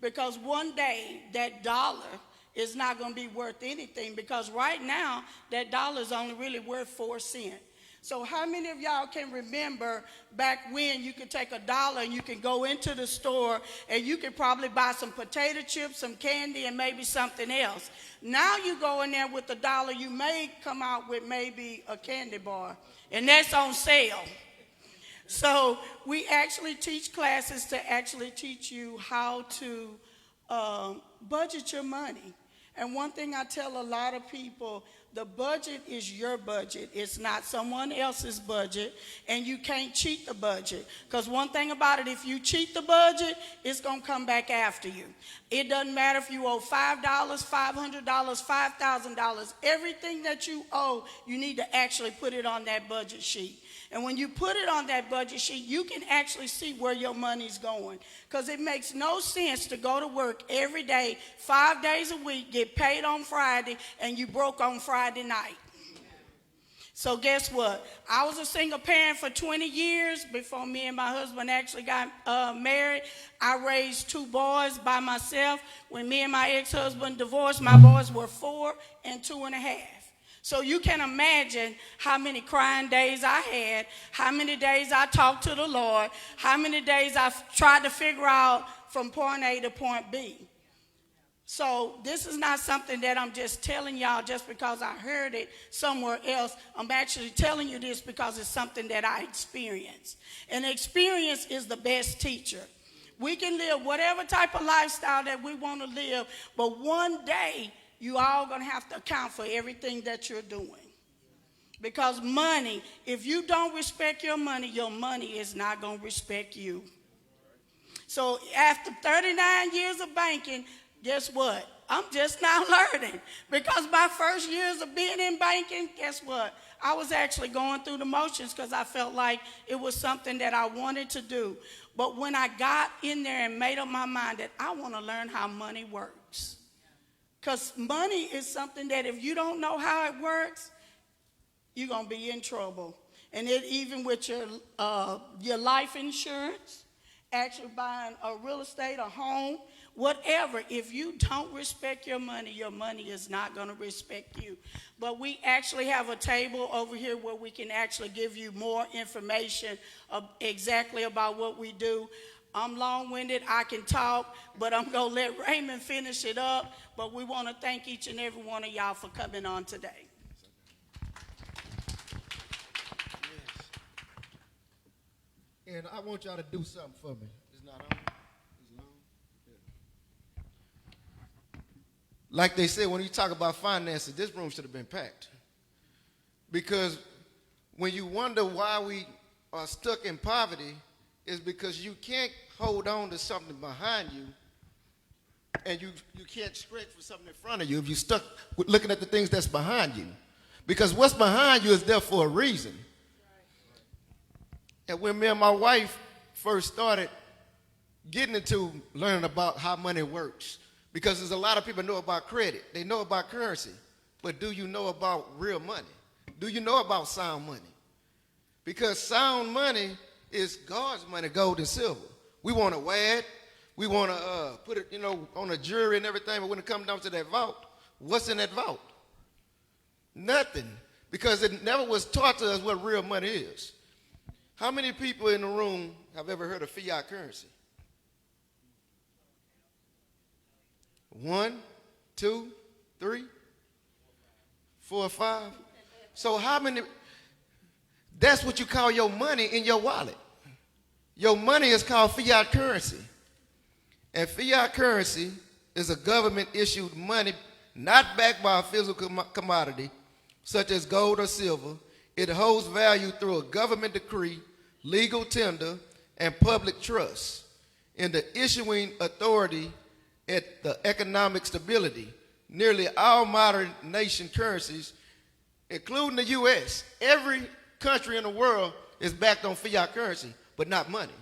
Because one day that dollar is not going to be worth anything, because right now that dollar is only really worth 4 cents. So how many of y'all can remember back when you could take $1 and you can go into the store and you could probably buy some potato chips, some candy, and maybe something else? Now you go in there with $1, you may come out with maybe a candy bar, and that's on sale. So we actually teach classes to actually teach you how to budget your money. And one thing I tell a lot of people, the budget is your budget. It's not someone else's budget, and you can't cheat the budget. Because one thing about it, if you cheat the budget, it's going to come back after you. It doesn't matter if you owe $5, $500, $5,000. Everything that you owe, you need to actually put it on that budget sheet. And when you put it on that budget sheet, you can actually see where your money's going. Because it makes no sense to go to work every day, 5 days a week, get paid on Friday, and you broke on Friday night. So guess what? I was a single parent for 20 years before me and my husband actually got married. I raised 2 boys by myself. When me and my ex-husband divorced, my boys were 4 and 2.5. So you can imagine how many crying days I had, how many days I talked to the Lord, how many days I tried to figure out from point A to point B. So this is not something that I'm just telling y'all just because I heard it somewhere else. I'm actually telling you this because it's something that I experienced. And experience is the best teacher. We can live whatever type of lifestyle that we want to live, but one day you all going to have to account for everything that you're doing. Because money, if you don't respect your money is not going to respect you. So after 39 years of banking, guess what? I'm just now learning. Because my first years of being in banking, guess what? I was actually going through the motions because I felt like it was something that I wanted to do. But when I got in there and made up my mind that I want to learn how money works. Because money is something that if you don't know how it works, you're going to be in trouble. And it even with your life insurance, actually buying a real estate, a home, whatever, if you don't respect your money is not going to respect you. But we actually have a table over here where we can actually give you more information exactly about what we do. I'm long-winded, I can talk, but I'm going to let Raymond finish it up. But we want to thank each and every one of y'all for coming on today. Yes. And I want y'all to do something for me. It's not on? It's long? Yeah. Like they said, when you talk about finances, this room should have been packed. Because when you wonder why we are stuck in poverty, is because you can't hold on to something behind you, and you can't stretch for something in front of you if you're stuck with looking at the things that's behind you. Because what's behind you is there for a reason. And when me and my wife first started getting into learning about how money works, because there's a lot of people know about credit, they know about currency, but do you know about real money? Do you know about sound money? Because sound money is God's money, gold and silver. We want to wear it. We want to put it, on a jewelry and everything. But when it comes down to that vault, what's in that vault? Nothing. Because it never was taught to us what real money is. How many people in the room have ever heard of fiat currency? 1, 2, 3, 4, 5. So how many? That's what you call your money in your wallet. Your money is called fiat currency. And fiat currency is a government-issued money not backed by a physical commodity, such as gold or silver. It holds value through a government decree, legal tender, and public trust in the issuing authority at the economic stability. Nearly all modern nation currencies, including the U.S., every country in the world is backed on fiat currency, but not money.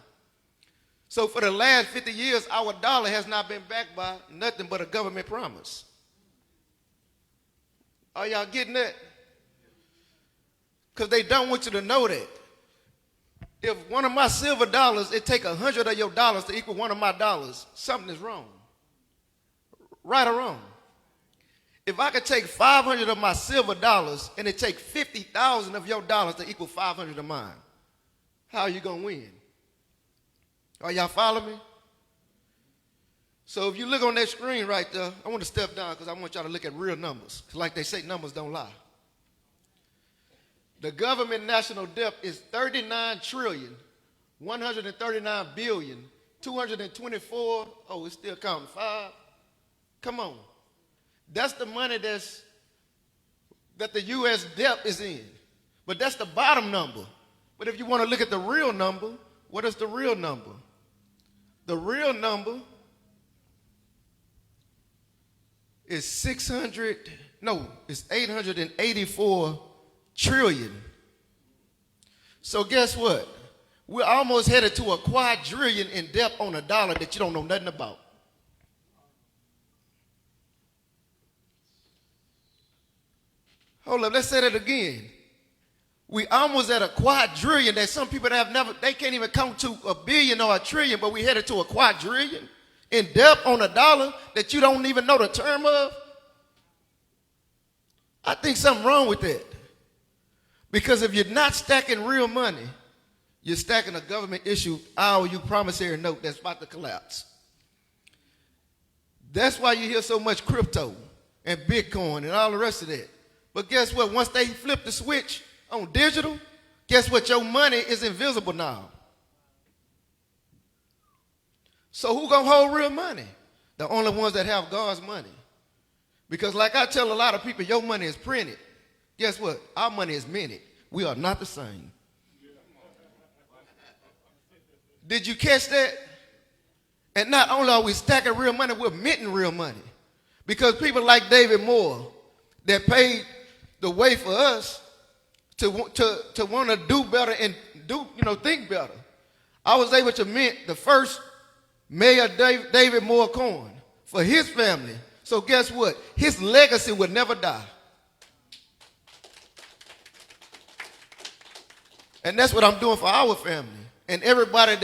So for the last 50 years, our dollar has not been backed by nothing but a government promise. Are y'all getting that? Because they don't want you to know that. If one of my silver dollars, it take 100 of your dollars to equal one of my dollars, something is wrong. Right or wrong? If I could take 500 of my silver dollars and it take 50,000 of your dollars to equal 500 of mine, how are you going to win? Are y'all following me? So if you look on that screen right there, I want to step down because I want y'all to look at real numbers. Like they say, numbers don't lie. The government national debt is 39,139,224. Oh, it's still counting. 5. Come on. That's the money that the U.S. debt is in. But that's the bottom number. But if you want to look at the real number, what is the real number? The real number is it's 884 trillion. So guess what? We're almost headed to a quadrillion in debt on a dollar that you don't know nothing about. Hold up, let's say that again. We almost at a quadrillion that some people they can't even count to a billion or a trillion, but we headed to a quadrillion in debt on a dollar that you don't even know the term of. I think something wrong with that. Because if you're not stacking real money, you're stacking a government issued IOU promissory note that's about to collapse. That's why you hear so much crypto and Bitcoin and all the rest of that. But guess what? Once they flip the switch on digital, guess what? Your money is invisible now. So who gonna hold real money? The only ones that have God's money. Because like I tell a lot of people, your money is printed. Guess what? Our money is minted. We are not the same. Did you catch that? And not only are we stacking real money, we're minting real money. Because people like David Moore that paid the way for us to want to do better and think better. I was able to mint the first Mayor David Moore coin for his family. So guess what? His legacy would never die. And that's what I'm doing for our family and everybody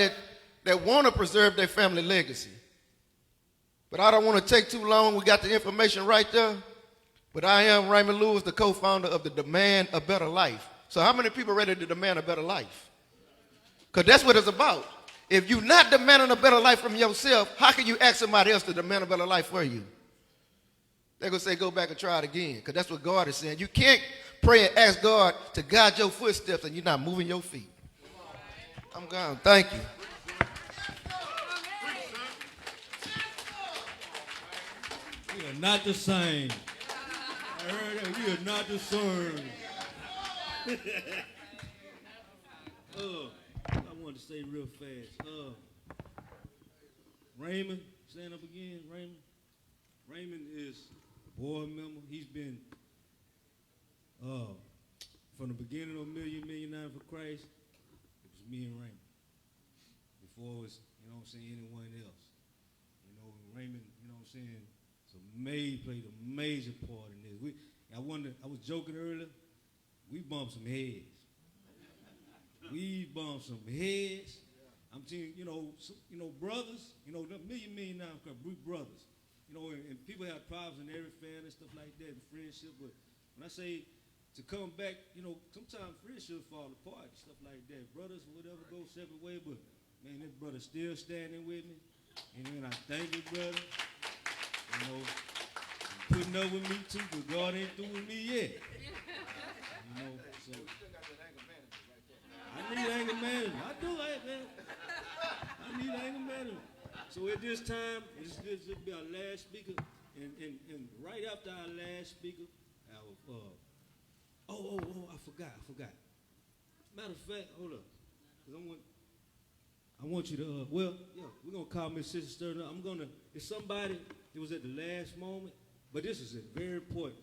that want to preserve their family legacy. But I don't want to take too long. We got the information right there. But I am Raymond Lewis, the co-founder of the Demand a Better Life. So how many people are ready to demand a better life? Because that's what it's about. If you're not demanding a better life from yourself, how can you ask somebody else to demand a better life for you? They're going to say, go back and try it again. Because that's what God is saying. You can't pray and ask God to guide your footsteps and you're not moving your feet. I'm gone. Thank you. We are not the same. I heard that. We are not the same. I wanted to say real fast. Raymond, stand up again. Raymond is a board member. He's been from the beginning of Million for Christ. It was me and Raymond. Before it was, anyone else. Raymond, played a major part in this. I was joking earlier. We bumped some heads. I'm telling you, brothers, the million brothers, and people have problems in every family and stuff like that, and friendship. But when I say to come back, sometimes friendships fall apart and stuff like that. Brothers, whatever, go separate way, but man, this brother's still standing with me. And I thank you, brother. Putting up with me too, but God ain't through with me yet. So I need anger management. I do, man. I need anger management. So at this time, this will be our last speaker, and right after our last speaker, I forgot. Matter of fact, hold up, 'cause I want you to, we're gonna call Miss Sister Sterling. It's somebody that was at the last moment, but this is very important,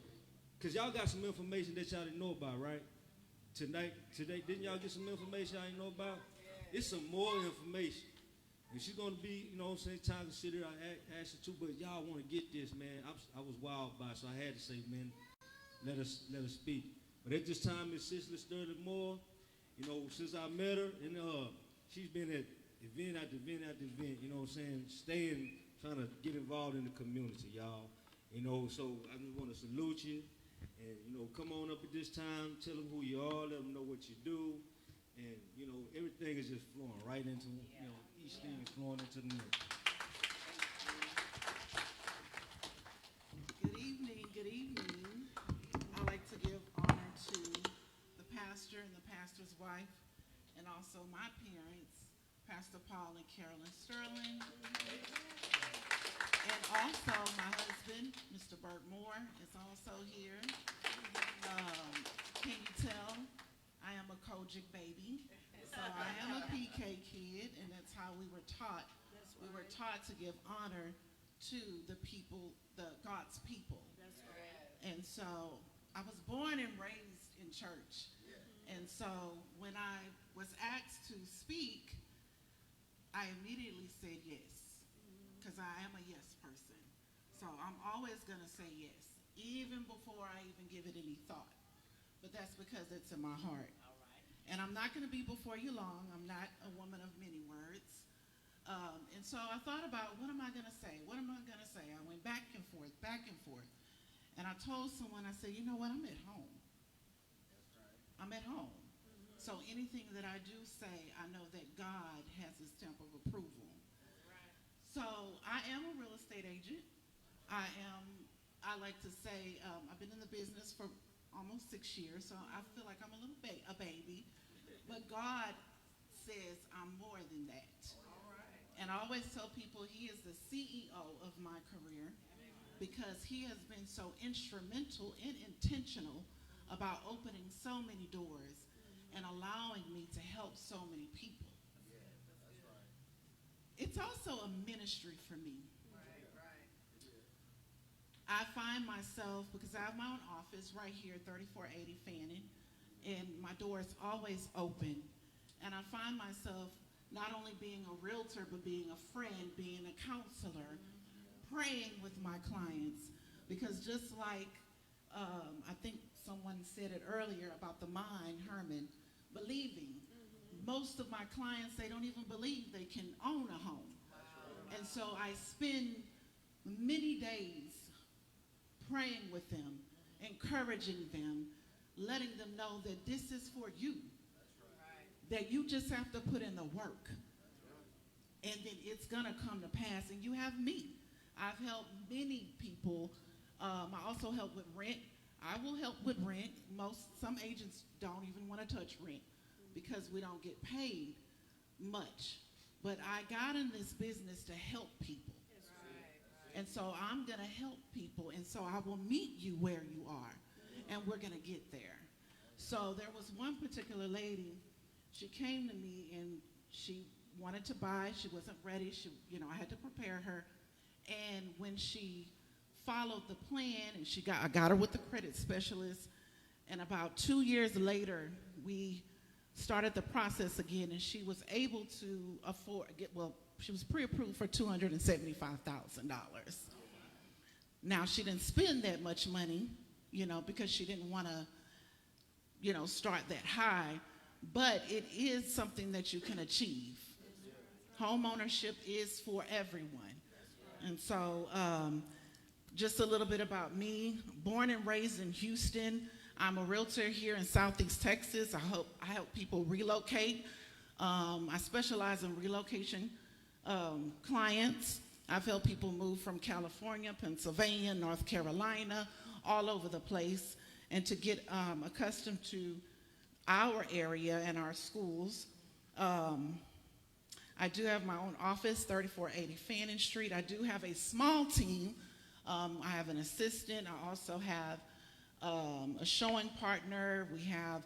because y'all got some information that y'all didn't know about, right? Today, didn't y'all get some information y'all didn't know about? It's some more information. And she's going to be, time to sit here, I asked her to, but y'all want to get this, man. I was wild by it, so I had to say, man, let us speak. But at this time, Miss Sister Sterling Moore, since I met her, and she's been at event after event, staying, trying to get involved in the community, y'all. So I just want to salute you. And, come on up at this time, tell them who you are, let them know what you do. And, everything is just flowing right into, each thing is flowing into the next. Good evening. I'd like to give honor to the pastor and the pastor's wife, and also my parents, Pastor Paul and Carolyn Sterling, and Also, my husband, Mr. Burt Moore, is also here. Can you tell I am a Kojic baby? So I am a PK kid, and that's how we were taught. We were taught to give honor to the people, God's people. That's right. And so I was born and raised in church. And so when I was asked to speak, I immediately said yes, because I am a yes person. So I'm always going to say yes, even before I even give it any thought. But that's because it's in my heart. All right. And I'm not going to be before you long. I'm not a woman of many words. And so I thought about, what am I going to say? What am I going to say? I went back and forth, back and forth. And I told someone, I said, you know what, I'm at home. That's right. I'm at home. Mm-hmm. So anything that I do say, I know that God has his stamp of approval. Right. So I am a real estate agent. I like to say, I've been in the business for almost 6 years, so I feel like I'm a little a baby. But God says I'm more than that. All right. And I always tell people he is the CEO of my career because he has been so instrumental and intentional about opening so many doors and allowing me to help so many people. Yeah, that's right. It's also a ministry for me. I find myself, because I have my own office right here, 3480 Fannin, and my door is always open. And I find myself not only being a realtor, but being a friend, being a counselor, praying with my clients. Because just like, I think someone said it earlier about the mind, Herman, believing. Most of my clients, they don't even believe they can own a home. And so I spend many days praying with them, encouraging them, letting them know that this is for you. That you just have to put in the work. And then it's going to come to pass. And you have me. I've helped many people. I also help with rent. I will help with rent. Some agents don't even want to touch rent because we don't get paid much. But I got in this business to help people. And so I'm going to help people, and so I will meet you where you are, and we're going to get there. So there was one particular lady, she came to me, and she wanted to buy. She wasn't ready. I had to prepare her. And when she followed the plan, and I got her with the credit specialist, and about 2 years later, we started the process again, and she was able to she was pre-approved for $275,000. Now, she didn't spend that much money, because she didn't want to, start that high, but it is something that you can achieve. Home ownership is for everyone. And so just a little bit about me. Born and raised in Houston. I'm a realtor here in Southeast Texas. I help people relocate. I specialize in relocation clients. I've helped people move from California, Pennsylvania, North Carolina, all over the place, and to get accustomed to our area and our schools. I do have my own office, 3480 Fannin Street. I do have a small team. I have an assistant. I also have a showing partner. We have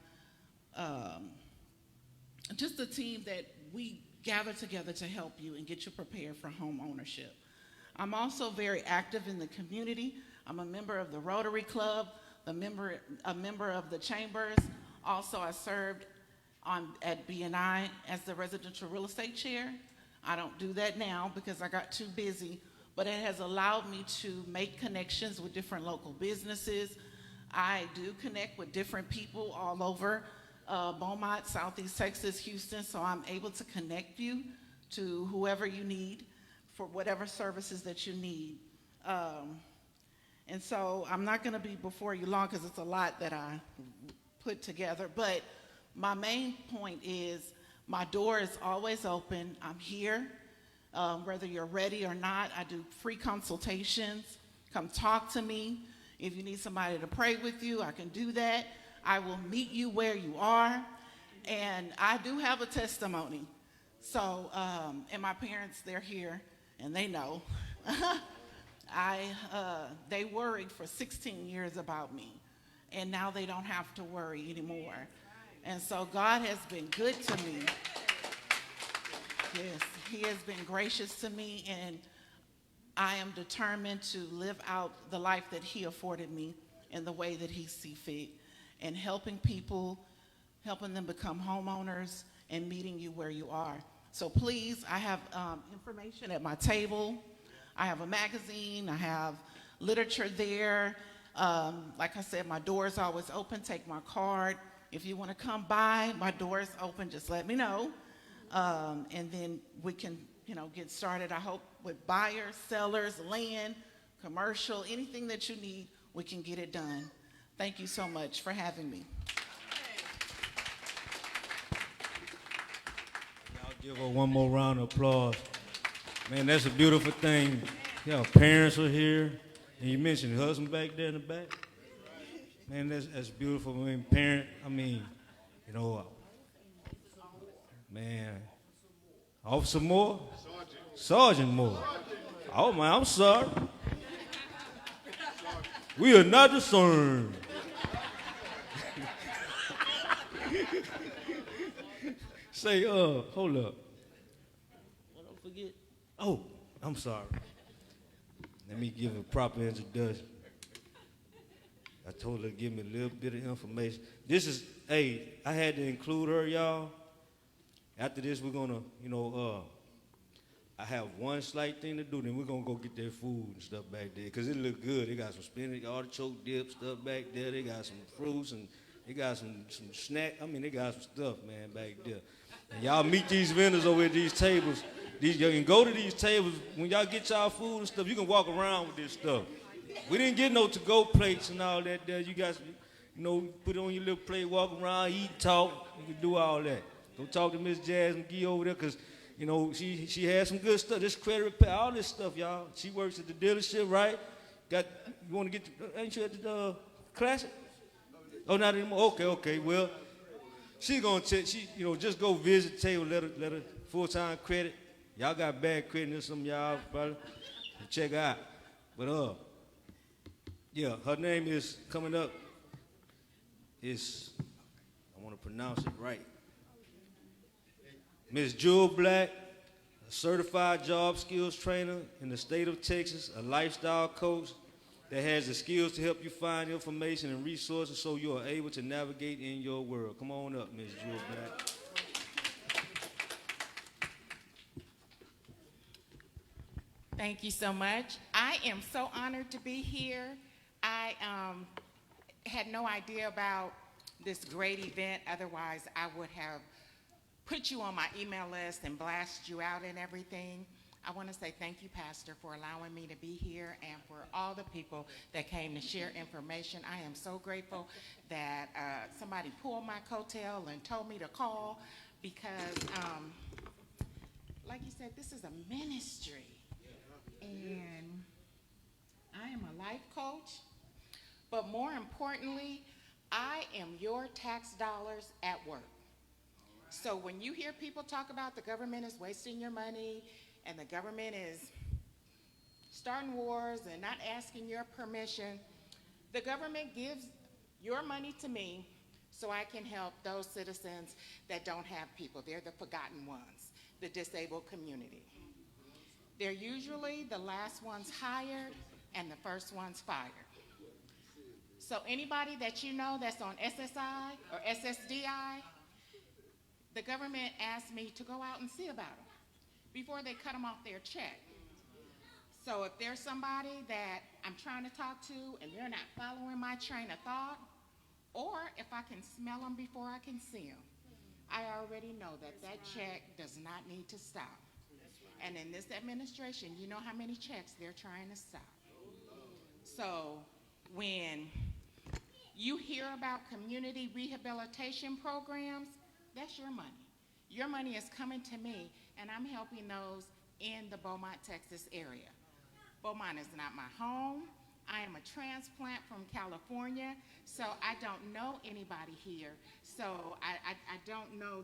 just a team that we gather together to help you and get you prepared for home ownership. I'm also very active in the community. I'm a member of the Rotary Club, a member of the Chambers. Also, I served at BNI as the residential real estate chair. I don't do that now because I got too busy, but it has allowed me to make connections with different local businesses. I do connect with different people all over Beaumont, Southeast Texas, Houston, so I'm able to connect you to whoever you need for whatever services that you need. And so I'm not going to be before you long because it's a lot that I put together, but my main point is my door is always open. I'm here, whether you're ready or not. I do free consultations. Come talk to me. If you need somebody to pray with you, I can do that. I will meet you where you are. And I do have a testimony. So, and my parents, they're here, and they know. They worried for 16 years about me, and now they don't have to worry anymore. And so God has been good to me. Yes, he has been gracious to me, and I am determined to live out the life that he afforded me in the way that he sees fit, and helping people, helping them become homeowners, and meeting you where you are. So please, I have information at my table. I have a magazine. I have literature there. Like I said, my door is always open. Take my card. If you want to come by, my door is open. Just let me know. And then we can, get started. I hope with buyers, sellers, land, commercial, anything that you need, we can get it done. Thank you so much for having me. Y'all give her one more round of applause. Man, that's a beautiful thing. Yeah, parents are here. And you mentioned husband back there in the back. Man, that's beautiful. Man, man. Officer Moore? Sergeant Moore. Oh, man, I'm sorry. We are not the same. Say, hold up. What did I forget? Oh, I'm sorry. Let me give a proper introduction. I told her to give me a little bit of information. I had to include her, y'all. After this, we're gonna, I have one slight thing to do, then we're gonna go get their food and stuff back there, because it look good. They got some spinach, artichoke dip stuff back there. They got some fruits, and they got some snack. They got some stuff, man, back there. And y'all meet these vendors over at these tables. You can go to these tables. When y'all get y'all food and stuff, you can walk around with this stuff. We didn't get no to-go plates and all that there. You guys, put it on your little plate, walk around, eat, talk. You can do all that. Go talk to Miss Jazz McGee over there, because, she has some good stuff. This credit repair, all this stuff, y'all. She works at the dealership, right? You want to ain't you at the Classic? Oh, not anymore? Okay. Well, she's going to just go visit the table, let her full-time credit. Y'all got bad credit in some of y'all, probably. Check her out. But, yeah, her name is coming up. I want to pronounce it right. Miss Jewel Black, a certified job skills trainer in the state of Texas, a lifestyle coach that has the skills to help you find information and resources so you are able to navigate in your world. Come on up, Miss Jewel Black. Thank you so much. I am so honored to be here. I had no idea about this great event. Otherwise, I would have put you on my email list and blast you out and everything. I want to say thank you, Pastor, for allowing me to be here, and for all the people that came to share information. I am so grateful that somebody pulled my coattail and told me to call, because, like you said, this is a ministry. And I am a life coach, but more importantly, I am your tax dollars at work. So when you hear people talk about the government is wasting your money and the government is starting wars and not asking your permission, the government gives your money to me so I can help those citizens that don't have people. They're the forgotten ones, the disabled community. They're usually the last ones hired and the first ones fired. So anybody that you know that's on SSI or SSDI, the government asked me to go out and see about them before they cut them off their check. So if there's somebody that I'm trying to talk to and they're not following my train of thought, or if I can smell them before I can see them, I already know that that check does not need to stop. And in this administration, you know how many checks they're trying to stop. So when you hear about community rehabilitation programs, that's your money. Your money is coming to me, and I'm helping those in the Beaumont, Texas area. Beaumont is not my home. I am a transplant from California, so I don't know anybody here. So I don't know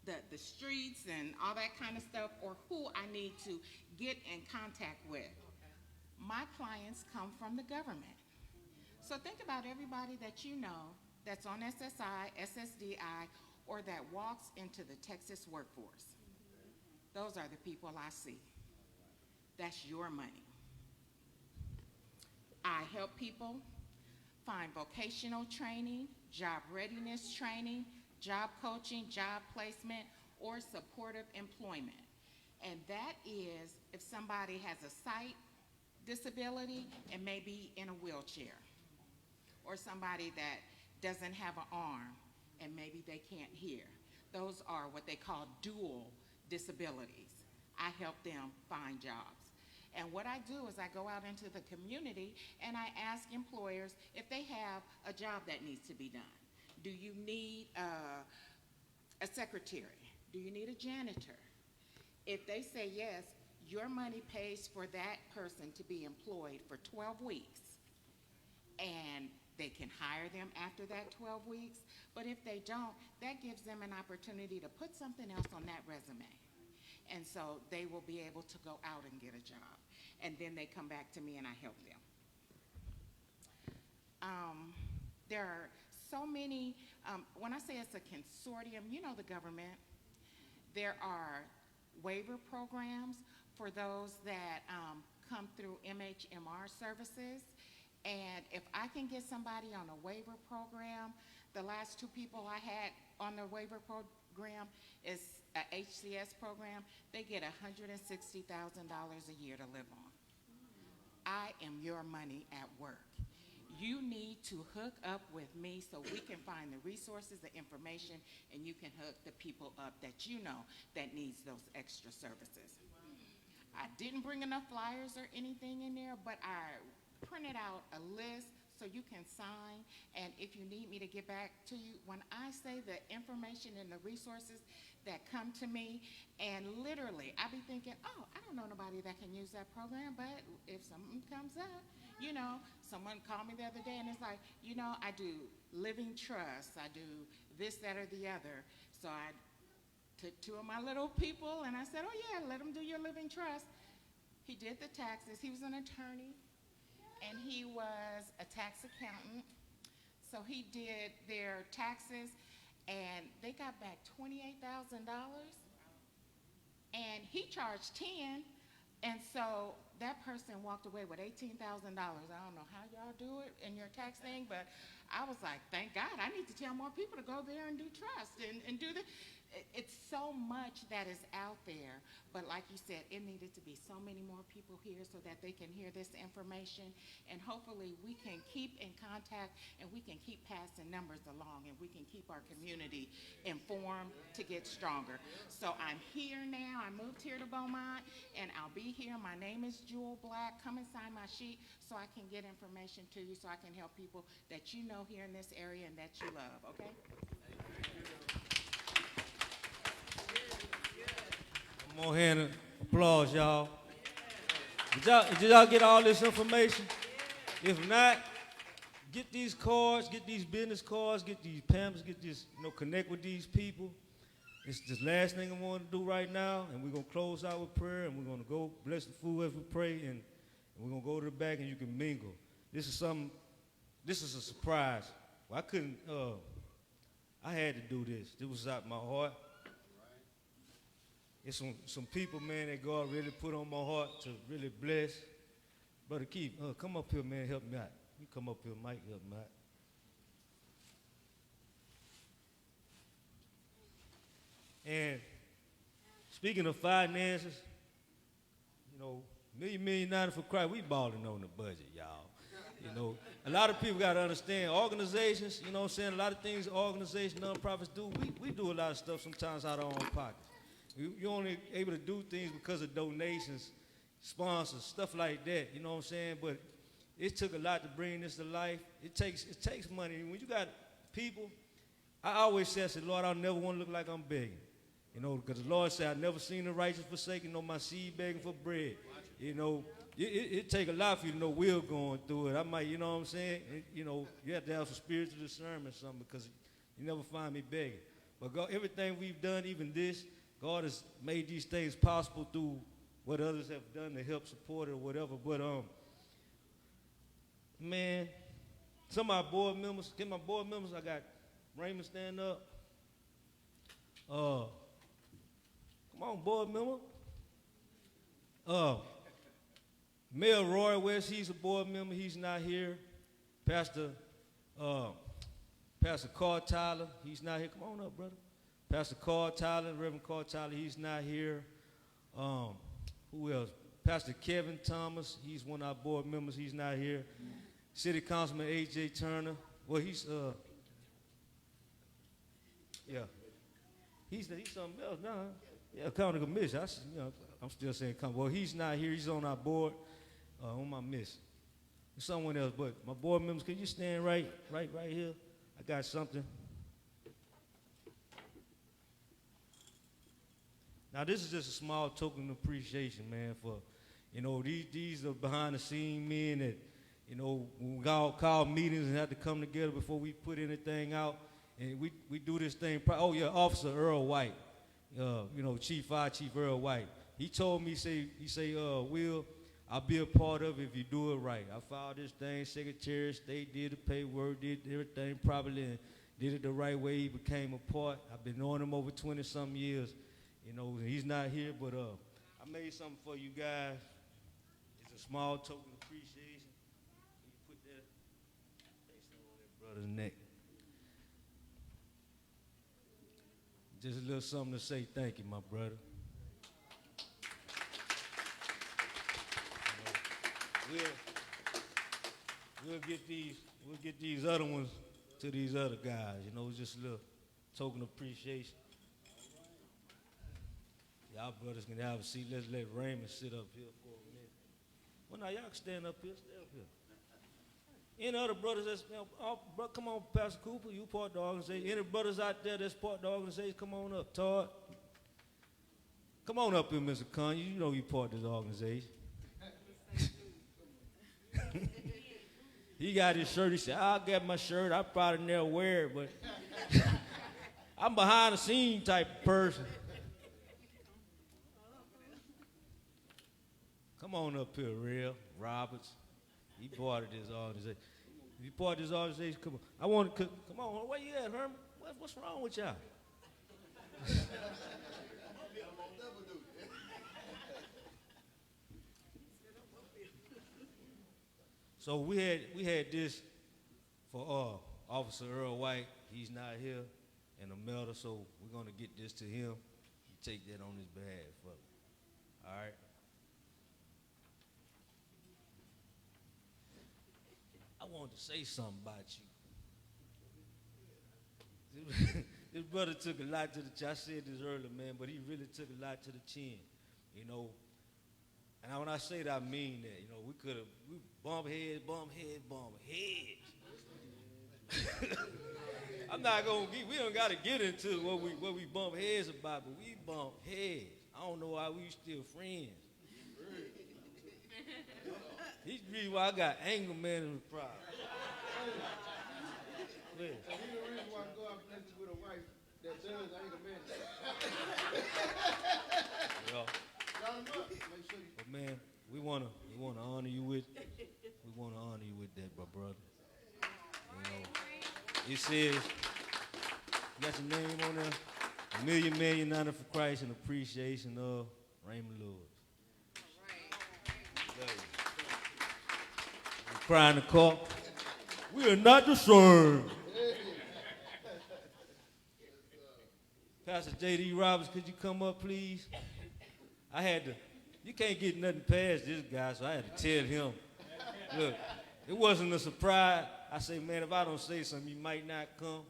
the streets and all that kind of stuff, or who I need to get in contact with. My clients come from the government. So think about everybody that you know that's on SSI, SSDI, or that walks into the Texas workforce. Those are the people I see. That's your money. I help people find vocational training, job readiness training, job coaching, job placement, or supportive employment. And that is if somebody has a sight disability and may be in a wheelchair, or somebody that doesn't have an arm and maybe they can't hear. Those are what they call dual disabilities. I help them find jobs. And what I do is I go out into the community and I ask employers if they have a job that needs to be done. Do you need a secretary? Do you need a janitor? If they say yes, your money pays for that person to be employed for 12 weeks. And they can hire them after that 12 weeks. But if they don't, that gives them an opportunity to put something else on that resume. And so they will be able to go out and get a job. And then they come back to me and I help them. There are so many, when I say it's a consortium, you know the government, there are waiver programs for those that come through MHMR services. And if I can get somebody on a waiver program, the last two people I had on the waiver program is a HCS program, they get $160,000 a year to live on. I am your money at work. You need to hook up with me so we can find the resources, the information, and you can hook the people up that you know that needs those extra services. I didn't bring enough flyers or anything in there, but I printed out a list so you can sign, and if you need me to get back to you, when I say the information and the resources that come to me, and literally I be thinking, oh, I don't know nobody that can use that program, but if something comes up, you know, someone called me the other day and it's like, you know, I do living trusts, I do this, that, or the other. So I took two of my little people and I said, oh yeah, let them do your living trust. He did the taxes. He was an attorney and he was a tax accountant. So he did their taxes and they got back $28,000 and he charged 10, and so that person walked away with $18,000. I don't know how y'all do it in your tax thing, but I was like, thank God, I need to tell more people to go there and do trust and do the. It's so much that is out there, but like you said, it needed to be so many more people here so that they can hear this information, and hopefully we can keep in contact and we can keep passing numbers along and we can keep our community informed to get stronger. So I'm here now. I moved here to Beaumont and I'll be here. My name is Jewel Black. Come and sign my sheet so I can get information to you so I can help people that you know here in this area and that you love, okay? One more hand of applause, y'all. Did y'all get all this information? If not, get these cards, get these business cards, get these pamphlets, get this, connect with these people. It's the last thing I want to do right now, and we're going to close out with prayer, and we're going to go bless the food as we pray, and we're going to go to the back, and you can mingle. This is a surprise. Well, I had to do this. This was out my heart. It's some people, man, that God really put on my heart to really bless. Brother Keith, come up here, man, help me out. You come up here, Mike, help me out. And speaking of finances, $1,000,000 for Christ, we balling on the budget, y'all. A lot of people got to understand organizations, a lot of things organizations, nonprofits do. We do a lot of stuff sometimes out of our own pockets. You're only able to do things because of donations, sponsors, stuff like that, But it took a lot to bring this to life. It takes money. When you got people, I always say, Lord, I never want to look like I'm begging. Because the Lord said, I've never seen the righteous forsaken, nor my seed begging for bread. It take a lot for you to know we're going through it. I might, you have to have some spiritual discernment or something, because you never find me begging. But God, everything we've done, even this, God has made these things possible through what others have done to help support it or whatever. But man, some of our board members, get my board members, I got Raymond stand up. Come on, board member. Mayor Roy West, he's a board member, he's not here. Pastor Carl Tyler, he's not here. Come on up, brother. Pastor Carl Tyler, Reverend Carl Tyler, he's not here. Who else? Pastor Kevin Thomas, he's one of our board members, he's not here. City Councilman A.J. Turner, well, he's something else now. Yeah, county commission. I'm still saying county. Well, he's not here. He's on our board. On my miss. Someone else, but my board members, can you stand right here? I got something. Now, this is just a small token of appreciation, man, for, these are behind the scene men that, when we call meetings and have to come together before we put anything out. And we do this thing. Officer Earl White, Chief Earl White. He told me, he say, Will, I'll be a part of it if you do it right. I filed this thing, Secretary of State did the paperwork, did everything properly, and did it the right way. He became a part. I've been knowing him over 20-some years. He's not here, but I made something for you guys. It's a small token of appreciation. You put that on that brother's neck. Just a little something to say thank you, my brother. We'll get these other ones to these other guys. Just a little token of appreciation. Y'all brothers can have a seat. Let's let Raymond sit up here for a minute. Well, now y'all can stand up here. Stay up here. Any other brothers that's come on, Pastor Cooper, you part of the organization. Any brothers out there that's part of the organization, come on up. Todd, come on up here, Mr. Kanye. You know you part of this organization. He got his shirt. He said, I'll get my shirt. I probably never wear it, but I'm behind the scene type of person. Come on up here, Real Roberts. He part of this organization. If you part of this organization, come on. Come on, where you at, Herman? What's wrong with y'all? So we had this for Officer Earl White. He's not here, and a medal, so we're going to get this to him. He take that on his behalf. All right? I wanted to say something about you. This brother took a lot to the chin. I said this earlier, man, but he really took a lot to the chin, And when I say that, I mean that. We bump heads. We don't got to get into what we bump heads about, but we bump heads. I don't know why we still friends. He's the reason why I got anger management problems. Yeah. He's the reason why I go out places with a wife that does anger management. But man, we wanna honor you with that, my brother. It says, you got your name on there, $1 million United for Christ in appreciation of Raymond Lewis. Crying the court. We are not the same. Pastor J.D. Roberts, could you come up, please? You can't get nothing past this guy, so I had to tell him. Look, it wasn't a surprise. I say, man, if I don't say something, he might not come.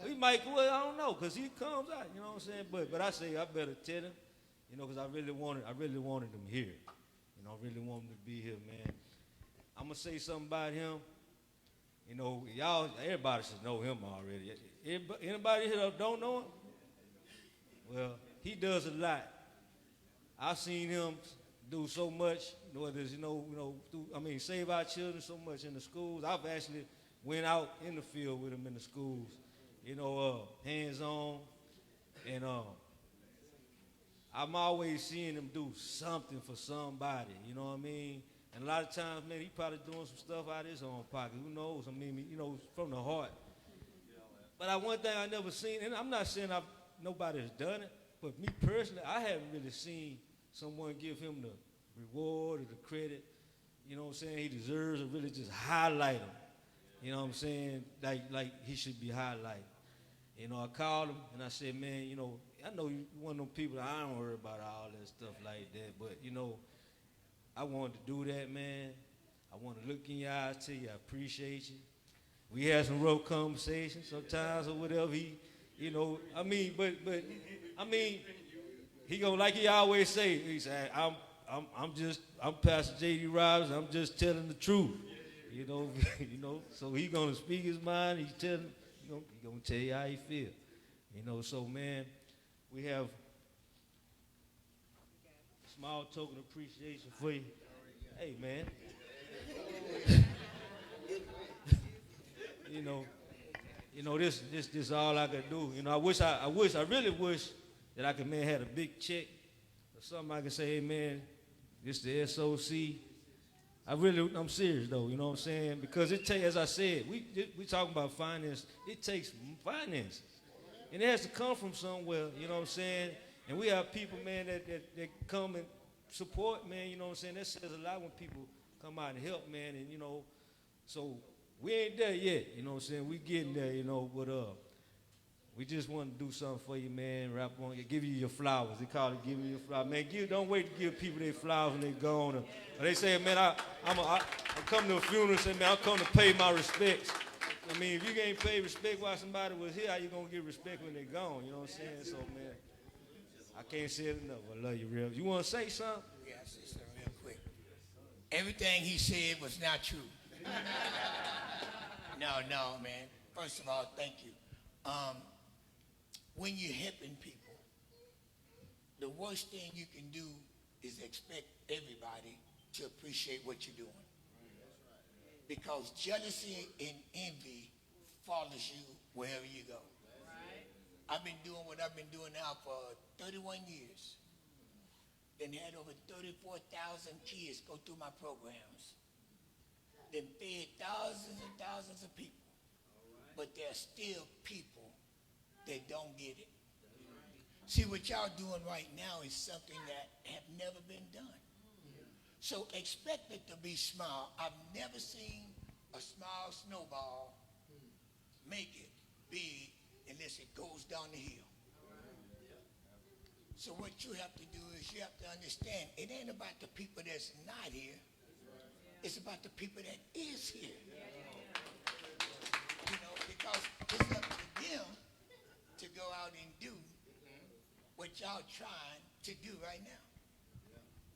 He might, I don't know, because he comes out, you know what I'm saying? But I say, I better tell him, because I really wanted him here. I really want him to be here, man. I'm going to say something about him. Everybody should know him already. Anybody here that don't know him? Well, he does a lot. I've seen him do so much, whether it's, save our children so much in the schools. I've actually went out in the field with him in the schools, hands-on, and I'm always seeing him do something for somebody, you know what I mean? And a lot of times, man, he probably doing some stuff out of his own pocket. Who knows? I mean, from the heart. But one thing I never seen, and I'm not saying nobody has done it, but me personally, I haven't really seen someone give him the reward or the credit, you know what I'm saying, he deserves, or really just highlight him. You know what I'm saying? Like he should be highlighted. I called him and I said, man, I know you one of them people that I don't worry about all that stuff like that, but I wanted to do that, man. I want to look in your eyes, tell you I appreciate you. We had some rough conversations sometimes or whatever. He gonna, like he always say, he said, I'm Pastor J.D. Roberts, I'm just telling the truth. So he gonna speak his mind, he gonna tell you how he feel. So man, we have a small token of appreciation for you. Hey man. This all I could do. I really wish that I could, man, had a big check or something I could say, hey man, this the SOC. I'm serious though, you know what I'm saying? Because it takes, as I said, we talking about finance, it takes finances. And it has to come from somewhere, you know what I'm saying? And we have people, man, that come and support, man, you know what I'm saying? That says a lot when people come out and help, man, and so we ain't there yet, you know what I'm saying? We getting there, but we just want to do something for you, man, rap on you, give you your flowers. They call it giving you your flowers. Man, don't wait to give people their flowers when they're gone. Or they say, man, I'm coming to a funeral and say, man, I'm coming to pay my respects. I mean, if you can't pay respect while somebody was here, how you going to give respect when they're gone? You know what I'm saying? So, man, I can't say it enough. I love you, real. You want to say something? Yeah, I'll say something real quick. Everything he said was not true. No, man. First of all, thank you. When you're helping people, the worst thing you can do is expect everybody to appreciate what you're doing. Because jealousy and envy follows you wherever you go. I've been doing what I've been doing now for 31 years. Then had over 34,000 kids go through my programs. Then fed thousands and thousands of people. But there are still people that don't get it. See, what y'all doing right now is something that have never been done. So expect it to be small. I've never seen a small snowball make it big unless it goes down the hill. So what you have to do is you have to understand, it ain't about the people that's not here. It's about the people that is here. Because it's up to them to go out and do what y'all trying to do right now.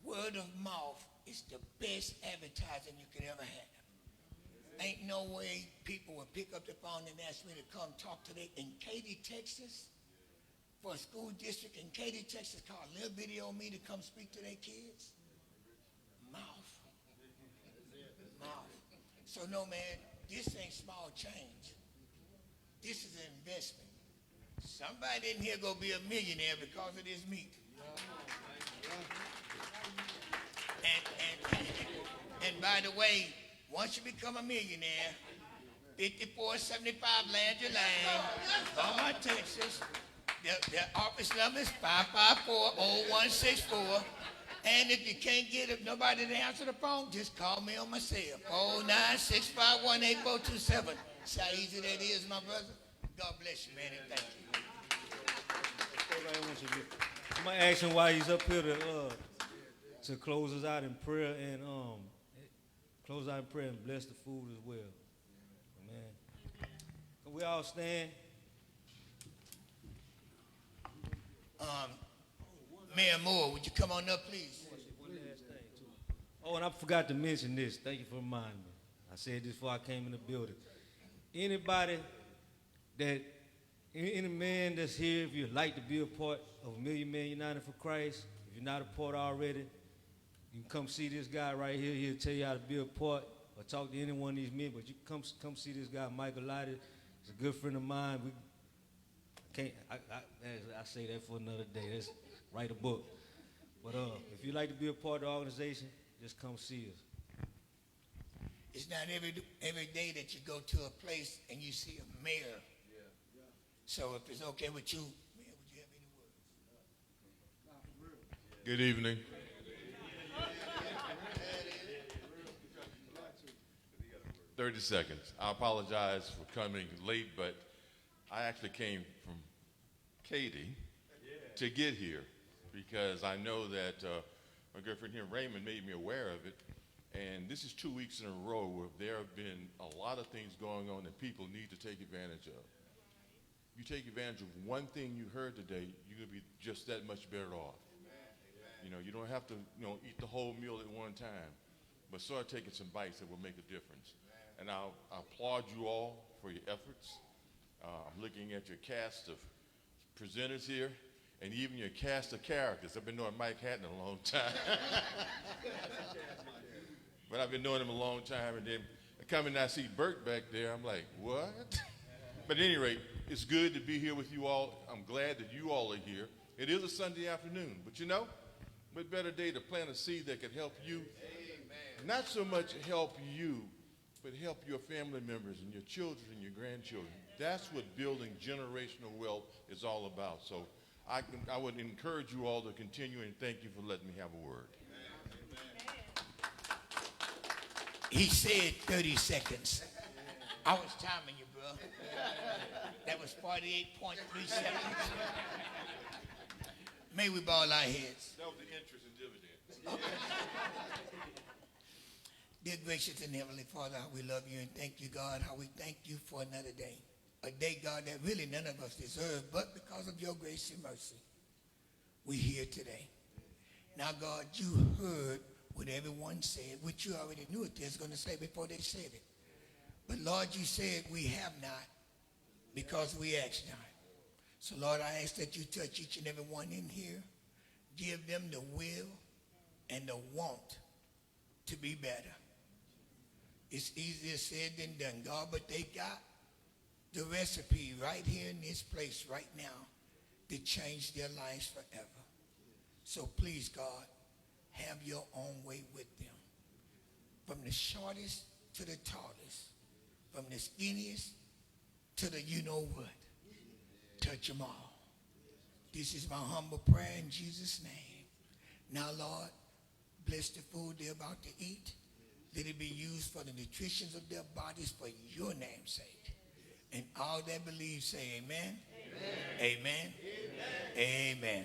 Word of mouth is the best advertising you can ever have. Ain't no way people will pick up the phone and ask me to come talk to them in Katy, Texas, for a school district in Katy, Texas, call a little video on me to come speak to their kids. Mouth. So no, man, this ain't small change. This is an investment. Somebody in here gonna be a millionaire because of this meeting. And by the way, once you become a millionaire, 5475 Landry Lane, Beaumont, Texas. The office number is 554-0164. And if you can't get it, nobody to answer the phone, just call me on my cell, 496518427. See how easy that is, my brother? God bless you, man, and thank you. I'm gonna ask him why he's up here to close us out in prayer and bless the food as well. Amen. Can we all stand? Mayor Moore, would you come on up, please? One last thing, too. Oh, and I forgot to mention this. Thank you for reminding me. I said this before I came in the building. Any man that's here, if you'd like to be a part of a Million Men United for Christ, if you're not a part already, you can come see this guy right here. He'll tell you how to be a part or talk to any one of these men, but you come see this guy, Michael Lighty. He's a good friend of mine. can't. I say that for another day. Let's write a book. But if you'd like to be a part of the organization, just come see us. It's not every day that you go to a place and you see a mayor. So if it's okay with you, Mayor, would you have any words? Good evening. "30 seconds. I apologize for coming late, but I actually came from Katy to get here because I know that my girlfriend here, Raymond, made me aware of it. And this is 2 weeks in a row where there have been a lot of things going on that people need to take advantage of. You take advantage of one thing you heard today, you're going to be just that much better off. You know, you don't have to, eat the whole meal at one time, but start taking some bites that will make a difference. And I applaud you all for your efforts. I'm looking at your cast of presenters here, and even your cast of characters. I've been knowing Mike Hatton a long time. But I've been knowing him a long time, and then I come and I see Bert back there. I'm like, what? But at any rate, it's good to be here with you all. I'm glad that you all are here. It is a Sunday afternoon, but what better day to plant a seed that could help you? Amen. Not so much help you, but help your family members and your children and your grandchildren. That's what building generational wealth is all about. So I would encourage you all to continue, and thank you for letting me have a word. He said 30 seconds. I was timing you, bro. That was 48.3 seconds. May we bow our heads. That was the interest and dividends. Dear gracious and heavenly Father, how we love you and thank you, God, how we thank you for another day. A day, God, that really none of us deserve, but because of your grace and mercy, we're here today. Now, God, you heard what everyone said, which you already knew what they was going to say before they said it. But, Lord, you said we have not because we asked not. So, Lord, I ask that you touch each and every one in here. Give them the will and the want to be better. It's easier said than done, God, but they got the recipe right here in this place right now to change their lives forever. So please, God, have your own way with them. From the shortest to the tallest, from the skinniest to the you-know-what. Touch them all. This is my humble prayer in Jesus' name. Now, Lord, bless the food they're about to eat. Let it be used for the nutrition of their bodies for your name's sake. And all that believe say amen. Amen. Amen. Amen. Amen.